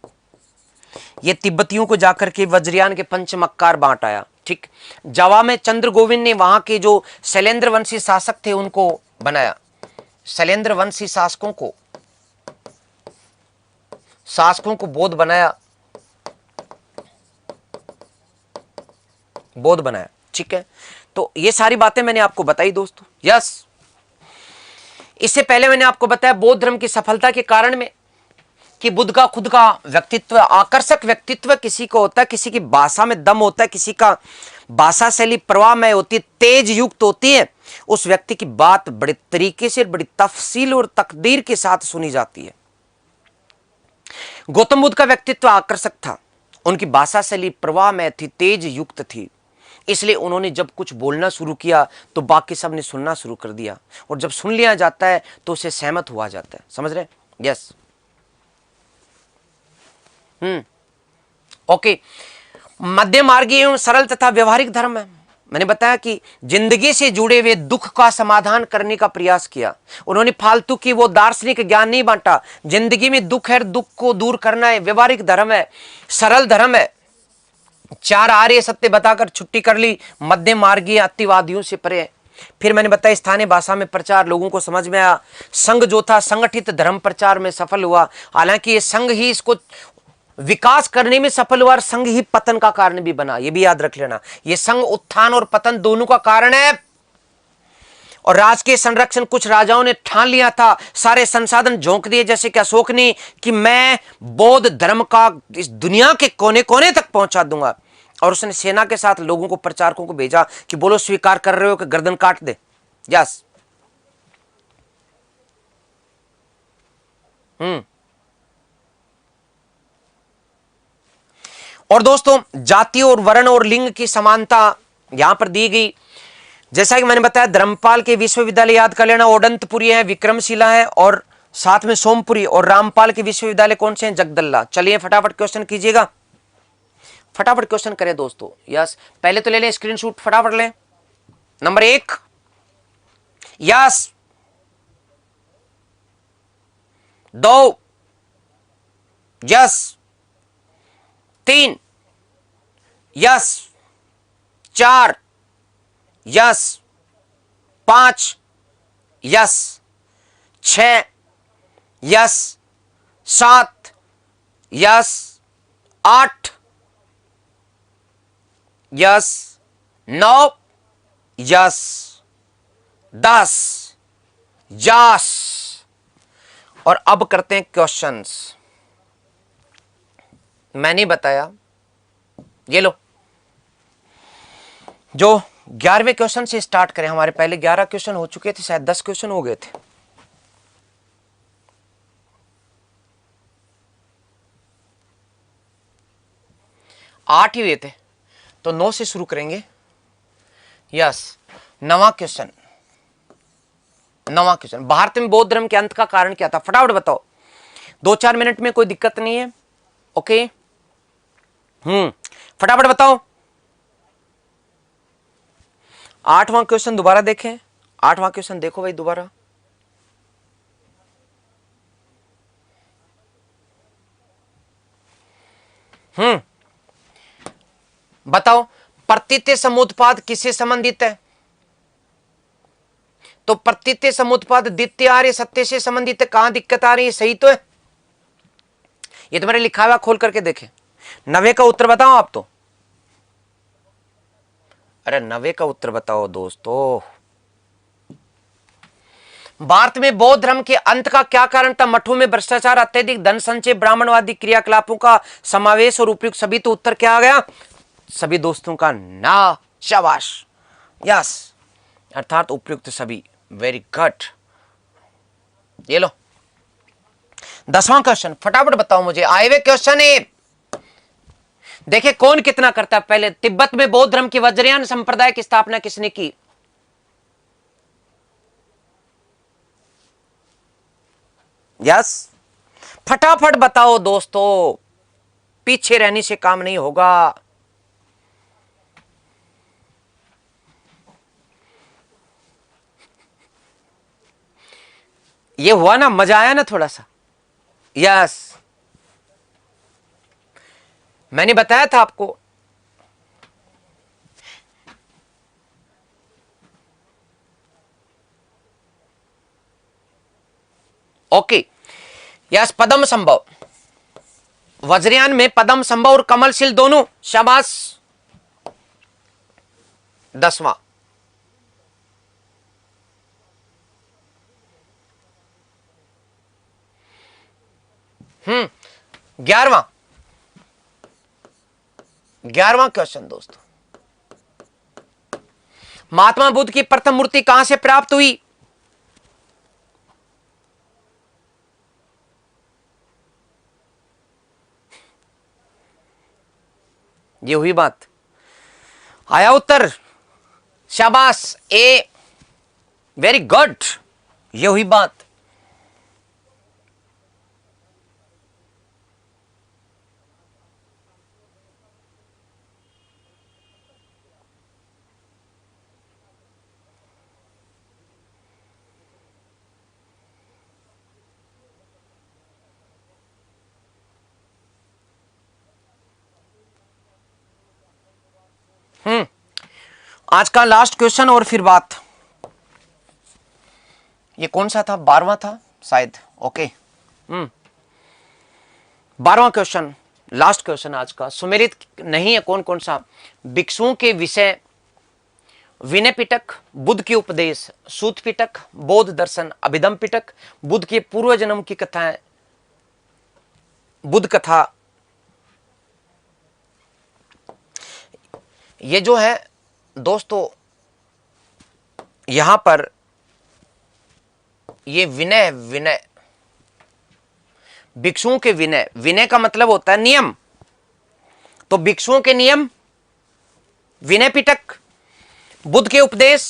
ये तिब्बतियों को जाकर के वज्रयान के पंचमक्कार बांट आया। ठीक, जावा में चंद्र गोविंद ने वहां के जो शैलेंद्र वंशी शासक थे उनको बनाया, शैलेंद्र वंशी शासकों को बौद्ध बनाया, बौद्ध बनाया। ठीक है, तो ये सारी बातें मैंने आपको बताई दोस्तों। यस, इससे पहले मैंने आपको बताया बौद्ध धर्म की सफलता के कारण में कि बुद्ध का खुद का व्यक्तित्व, आकर्षक व्यक्तित्व किसी को होता है, किसी की भाषा में दम होता है, किसी का भाषा शैली प्रवाहमय होती है, तेज युक्त होती है। उस व्यक्ति की बात बड़े तरीके से, बड़ी तफसील और तकदीर के साथ सुनी जाती है। गौतम बुद्ध का व्यक्तित्व आकर्षक था, उनकी भाषा शैली प्रवाहमय थी, तेज युक्त थी। इसलिए उन्होंने जब कुछ बोलना शुरू किया तो बाकी सब ने सुनना शुरू कर दिया। और जब सुन लिया जाता है तो उसे सहमत हुआ जाता है। समझ रहे? यस। ओके। मध्य मार्गी एवं सरल तथा व्यवहारिक धर्म है। मैंने बताया कि जिंदगी से जुड़े हुए दुख का समाधान करने का प्रयास किया। उन्होंने फालतू की वो दार्शनिक ज्ञान नहीं बांटा। जिंदगी में दुख है, दुख को दूर करना है, व्यवहारिक धर्म है, सरल धर्म है। 4 आर्य सत्य बताकर छुट्टी कर ली, मध्य मार्गीय अतिवादियों से परे। फिर मैंने बताया स्थानीय भाषा में प्रचार, लोगों को समझ में आया। संघ जो था संगठित धर्म प्रचार में सफल हुआ। हालांकि ये संघ ही इसको विकास करने में सफल हुआ और संघ ही पतन का कारण भी बना। ये भी याद रख लेना, ये संघ उत्थान और पतन दोनों का कारण है। और राजकीय संरक्षण कुछ राजाओं ने ठान लिया था, सारे संसाधन झोंक दिए, जैसे कि अशोक ने, कि मैं बौद्ध धर्म का इस दुनिया के कोने कोने तक पहुंचा दूंगा। और उसने सेना के साथ लोगों को, प्रचारकों को भेजा कि बोलो स्वीकार कर रहे हो कि गर्दन काट दे। यस। और दोस्तों जाति और वर्ण और लिंग की समानता यहां पर दी गई। जैसा कि मैंने बताया धर्मपाल के विश्वविद्यालय याद कर लेना, ओडंतपुरी है, विक्रमशिला है और साथ में सोमपुरी। और रामपाल के विश्वविद्यालय कौन से हैं? जगदल्ला। चलिए फटाफट क्वेश्चन कीजिएगा, फटाफट क्वेश्चन करें दोस्तों। यस, पहले तो ले लें स्क्रीनशॉट, फटाफट लें। Number 1, yes. 2, yes. 3, yes. 4, yes. 5, yes. 6, yes. 7, yes. 8, yes. 9, yes. 10, yes. और अब करते हैं क्वेश्चंस। मैंने बताया, ये लो, जो 11वें क्वेश्चन से स्टार्ट करें। हमारे पहले 11 क्वेश्चन हो चुके थे, शायद 10 क्वेश्चन हो गए थे। आठ ही हुए थे, तो 9 से शुरू करेंगे। Yes, 9वां question. भारत में बौद्ध धर्म के अंत का कारण क्या था? फटाफट बताओ, 2-4 मिनट में, कोई दिक्कत नहीं है। ओके, फटाफट बताओ। 8वां क्वेश्चन दोबारा देखें। 8वां क्वेश्चन देखो भाई दोबारा। बताओ, प्रतीत समुत्पाद किससे संबंधित है? तो प्रतीत समुत्पाद द्वितीय आर्य सत्य से संबंधित है। कहां दिक्कत आ रही है? सही तो है, ये तुम्हारे लिखा हुआ खोल करके देखें। 90 का उत्तर बताओ आप तो। अरे 90 का उत्तर बताओ दोस्तों। भारत में बौद्ध धर्म के अंत का क्या कारण था? मठों में भ्रष्टाचार, अत्यधिक धन संचय, ब्राह्मणवादी क्रियाकलापों का समावेश और उपयुक्त सभी। तो उत्तर क्या आ गया? सभी दोस्तों का ना, शाबाश, यस, अर्थात उपयुक्त सभी। Very good. ये लो 10वां क्वेश्चन, फटाफट बताओ मुझे। आए हुए क्वेश्चन है, देखिए कौन कितना करता है। पहले, तिब्बत में बौद्ध धर्म की वज्रयान संप्रदाय की स्थापना किसने की? यस, फटाफट बताओ दोस्तों, पीछे रहने से काम नहीं होगा। ये हुआ ना, मजा आया ना थोड़ा सा। यस, मैंने बताया था आपको। ओके, यस, पद्म संभव, वज्रयान में पद्म संभव और कमलशील दोनों, शाबाश। 10वां, 11वां, 11वां क्वेश्चन दोस्तों। महात्मा बुद्ध की प्रथम मूर्ति कहां से प्राप्त हुई? ये हुई बात। आया उत्तर, शाबाश, ए, वेरी गुड, ये हुई बात। आज का लास्ट क्वेश्चन और फिर बात। ये कौन सा था? 12वां था शायद। ओके, 12वां क्वेश्चन, लास्ट क्वेश्चन आज का। सुमेलित नहीं है कौन कौन सा? भिक्षुओं के विषय, विनय पिटक, बुद्ध के उपदेश, सूत पिटक, बौद्ध दर्शन, अभिधम पिटक, बुद्ध के पूर्व जन्म की कथाएं, बुद्ध कथा। ये जो है दोस्तों, यहां पर ये विनय, विनय भिक्षुओं के विनय, विनय का मतलब होता है नियम, तो भिक्षुओं के नियम विनय पिटक, बुद्ध के उपदेश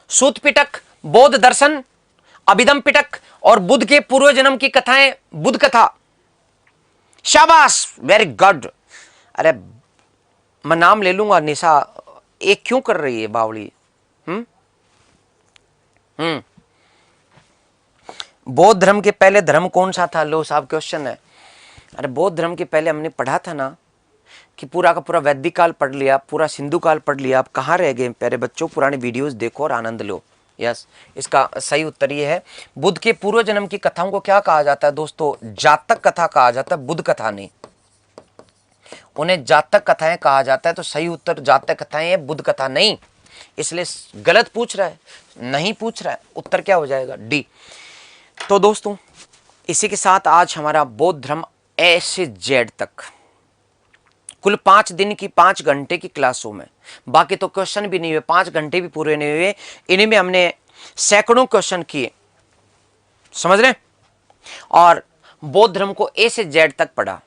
सूत पिटक, बौद्ध दर्शन अभिधम पिटक, और बुद्ध के पूर्व जन्म की कथाएं बुद्ध कथा। शाबाश, वेरी गुड। अरे मैं नाम ले लूंगा निशा, एक क्यों कर रही है बावली? बौद्ध धर्म के पहले धर्म कौन सा था? लो साहब क्वेश्चन है। अरे बौद्ध धर्म के पहले हमने पढ़ा था ना कि पूरा का पूरा वैदिक काल पढ़ लिया, पूरा सिंधु काल पढ़ लिया। आप कहाँ रह गए प्यारे बच्चों? पुराने वीडियोस देखो और आनंद लो। यस, इसका सही उत्तर ये है। बुद्ध के पूर्व जन्म की कथाओं को क्या कहा जाता है दोस्तों? जातक कथा कहा जाता है, बुद्ध कथा नहीं। उन्हें जातक कथाएं कहा जाता है, तो सही उत्तर जातक कथाएं है, बुद्ध कथा नहीं। इसलिए गलत पूछ रहा है, नहीं पूछ रहा है, उत्तर क्या हो जाएगा? डी। तो दोस्तों इसी के साथ आज हमारा बौद्ध धर्म ए से जेड तक कुल 5 दिन की 5 घंटे की क्लासों में, बाकी तो क्वेश्चन भी नहीं हुए, 5 घंटे भी पूरे नहीं हुए, इन्हीं में हमने सैकड़ों क्वेश्चन किए, समझ रहे? और बौद्ध धर्म को ए से जेड तक पढ़ा,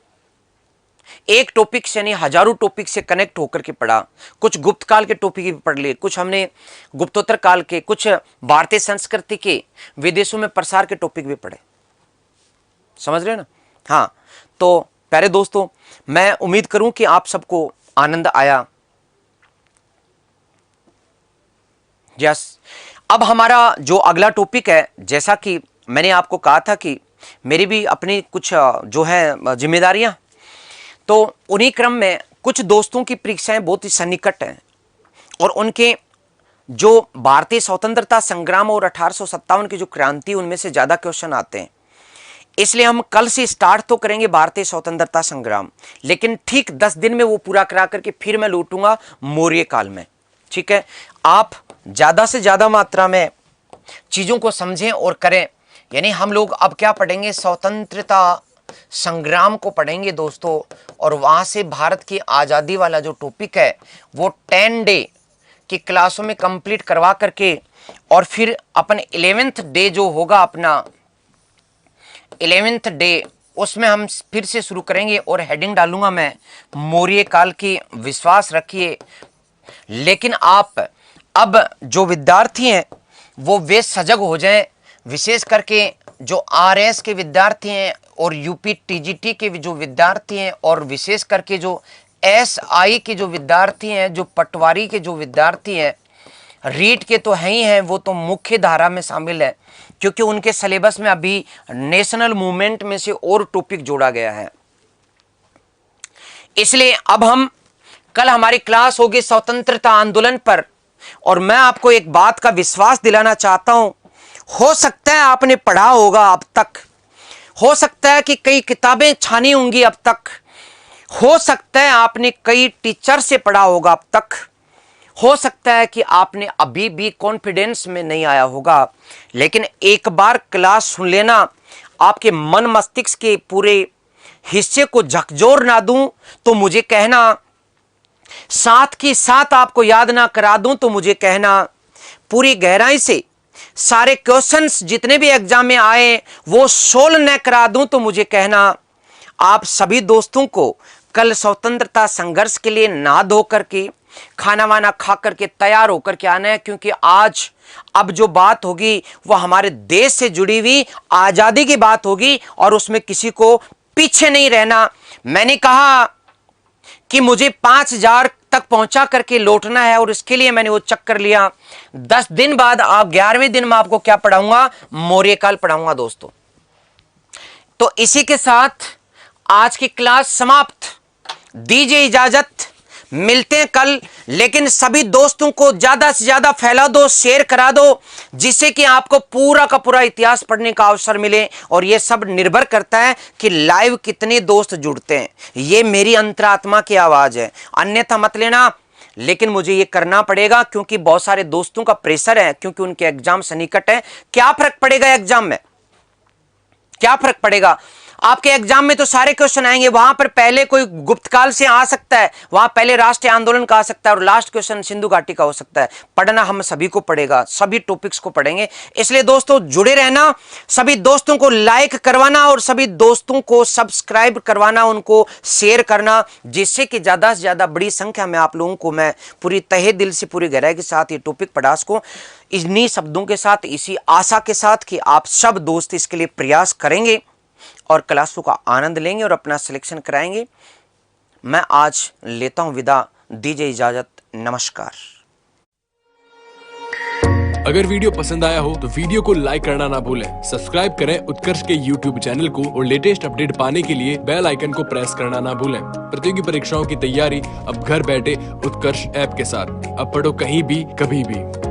एक टॉपिक से नहीं हजारों टॉपिक से कनेक्ट होकर के पढ़ा। कुछ गुप्त काल के टॉपिक भी पढ़ लिए, कुछ हमने गुप्तोत्तर काल के, कुछ भारतीय संस्कृति के विदेशों में प्रसार के टॉपिक भी पढ़े, समझ रहे ना? हाँ, तो प्यारे दोस्तों मैं उम्मीद करूं कि आप सबको आनंद आया। यस, अब हमारा जो अगला टॉपिक है, जैसा कि मैंने आपको कहा था कि मेरी भी अपनी कुछ जो है जिम्मेदारियां, तो उन्हीं क्रम में कुछ दोस्तों की परीक्षाएं बहुत ही सन्निकट हैं और उनके जो भारतीय स्वतंत्रता संग्राम और 1857 की जो क्रांति, उनमें से ज्यादा क्वेश्चन आते हैं। इसलिए हम कल से स्टार्ट तो करेंगे भारतीय स्वतंत्रता संग्राम, लेकिन ठीक 10 दिन में वो पूरा करा करके फिर मैं लौटूंगा मौर्य काल में। ठीक है, आप ज्यादा से ज्यादा मात्रा में चीजों को समझें और करें। यानी हम लोग अब क्या पढ़ेंगे? स्वतंत्रता संग्राम को पढ़ेंगे दोस्तों, और वहां से भारत की आजादी वाला जो टॉपिक है वो 10 डे की क्लासों में कंप्लीट करवा करके, और फिर अपन 11th डे जो होगा अपना 11th डे, उसमें हम फिर से शुरू करेंगे और हेडिंग डालूंगा मैं मौर्य काल की। विश्वास रखिए, लेकिन आप अब जो विद्यार्थी हैं वो वे सजग हो जाएं, विशेष करके जो आरएस के विद्यार्थी हैं और यूपी टीजीटी के जो विद्यार्थी हैं, और विशेष करके जो एसआई के जो विद्यार्थी हैं, जो पटवारी के जो विद्यार्थी हैं, रीट के तो हैं ही हैं, वो तो मुख्य धारा में शामिल है क्योंकि उनके सिलेबस में अभी नेशनल मूवमेंट में से और टॉपिक जोड़ा गया है। इसलिए अब हम कल हमारी क्लास होगी स्वतंत्रता आंदोलन पर, और मैं आपको एक बात का विश्वास दिलाना चाहता हूं, हो सकता है आपने पढ़ा होगा अब तक, हो सकता है कि कई किताबें छानी होंगी अब तक, हो सकता है आपने कई टीचर से पढ़ा होगा अब तक, हो सकता है कि आपने अभी भी कॉन्फिडेंस में नहीं आया होगा, लेकिन एक बार क्लास सुन लेना, आपके मन मस्तिष्क के पूरे हिस्से को झकझोर ना दूं तो मुझे कहना, साथ के साथ आपको याद ना करा दूं तो मुझे कहना, पूरी गहराई से सारे क्वेश्चंस जितने भी एग्जाम में आए वो सोल्व न करा दूं तो मुझे कहना। आप सभी दोस्तों को कल स्वतंत्रता संघर्ष के लिए नहा धो करके, खाना वाना खा करके तैयार होकर के आना है, क्योंकि आज अब जो बात होगी वो हमारे देश से जुड़ी हुई आजादी की बात होगी और उसमें किसी को पीछे नहीं रहना। मैंने कहा कि मुझे 5000 तक पहुंचा करके लौटना है और इसके लिए मैंने वो चक्कर लिया। 10 दिन बाद आप 11वें दिन में आपको क्या पढ़ाऊंगा? मौर्य काल पढ़ाऊंगा दोस्तों। तो इसी के साथ आज की क्लास समाप्त। दीजिए इजाजत, मिलते हैं कल, लेकिन सभी दोस्तों को ज्यादा से ज्यादा फैला दो, शेयर करा दो, जिससे कि आपको पूरा का पूरा इतिहास पढ़ने का अवसर मिले। और यह सब निर्भर करता है कि लाइव कितने दोस्त जुड़ते हैं। यह मेरी अंतरात्मा की आवाज है, अन्यथा मत लेना, लेकिन मुझे यह करना पड़ेगा क्योंकि बहुत सारे दोस्तों का प्रेशर है, क्योंकि उनके एग्जाम सन्निकट है। क्या फर्क पड़ेगा एग्जाम में? क्या फर्क पड़ेगा? आपके एग्जाम में तो सारे क्वेश्चन आएंगे, वहां पर पहले कोई गुप्तकाल से आ सकता है, वहां पहले राष्ट्रीय आंदोलन का आ सकता है और लास्ट क्वेश्चन सिंधु घाटी का हो सकता है। पढ़ना हम सभी को पड़ेगा, सभी टॉपिक्स को पढ़ेंगे। इसलिए दोस्तों जुड़े रहना, सभी दोस्तों को लाइक करवाना और सभी दोस्तों को सब्सक्राइब करवाना, उनको शेयर करना, जिससे कि ज्यादा से ज्यादा बड़ी संख्या में आप लोगों को मैं पूरी तहे दिल से पूरी गहराई के साथ ये टॉपिक पढ़ा सकूं। इन्हीं शब्दों के साथ, इसी आशा के साथ कि आप सब दोस्त इसके लिए प्रयास करेंगे और क्लासों का आनंद लेंगे और अपना सिलेक्शन कराएंगे। मैं आज लेता हूं विदा, दीजिए इजाजत, नमस्कार। अगर वीडियो पसंद आया हो तो वीडियो को लाइक करना ना भूलें, सब्सक्राइब करें उत्कर्ष के YouTube चैनल को और लेटेस्ट अपडेट पाने के लिए बेल आइकन को प्रेस करना ना भूलें। प्रतियोगी परीक्षाओं की तैयारी अब घर बैठे उत्कर्ष ऐप के साथ। अब पढ़ो कहीं भी कभी भी।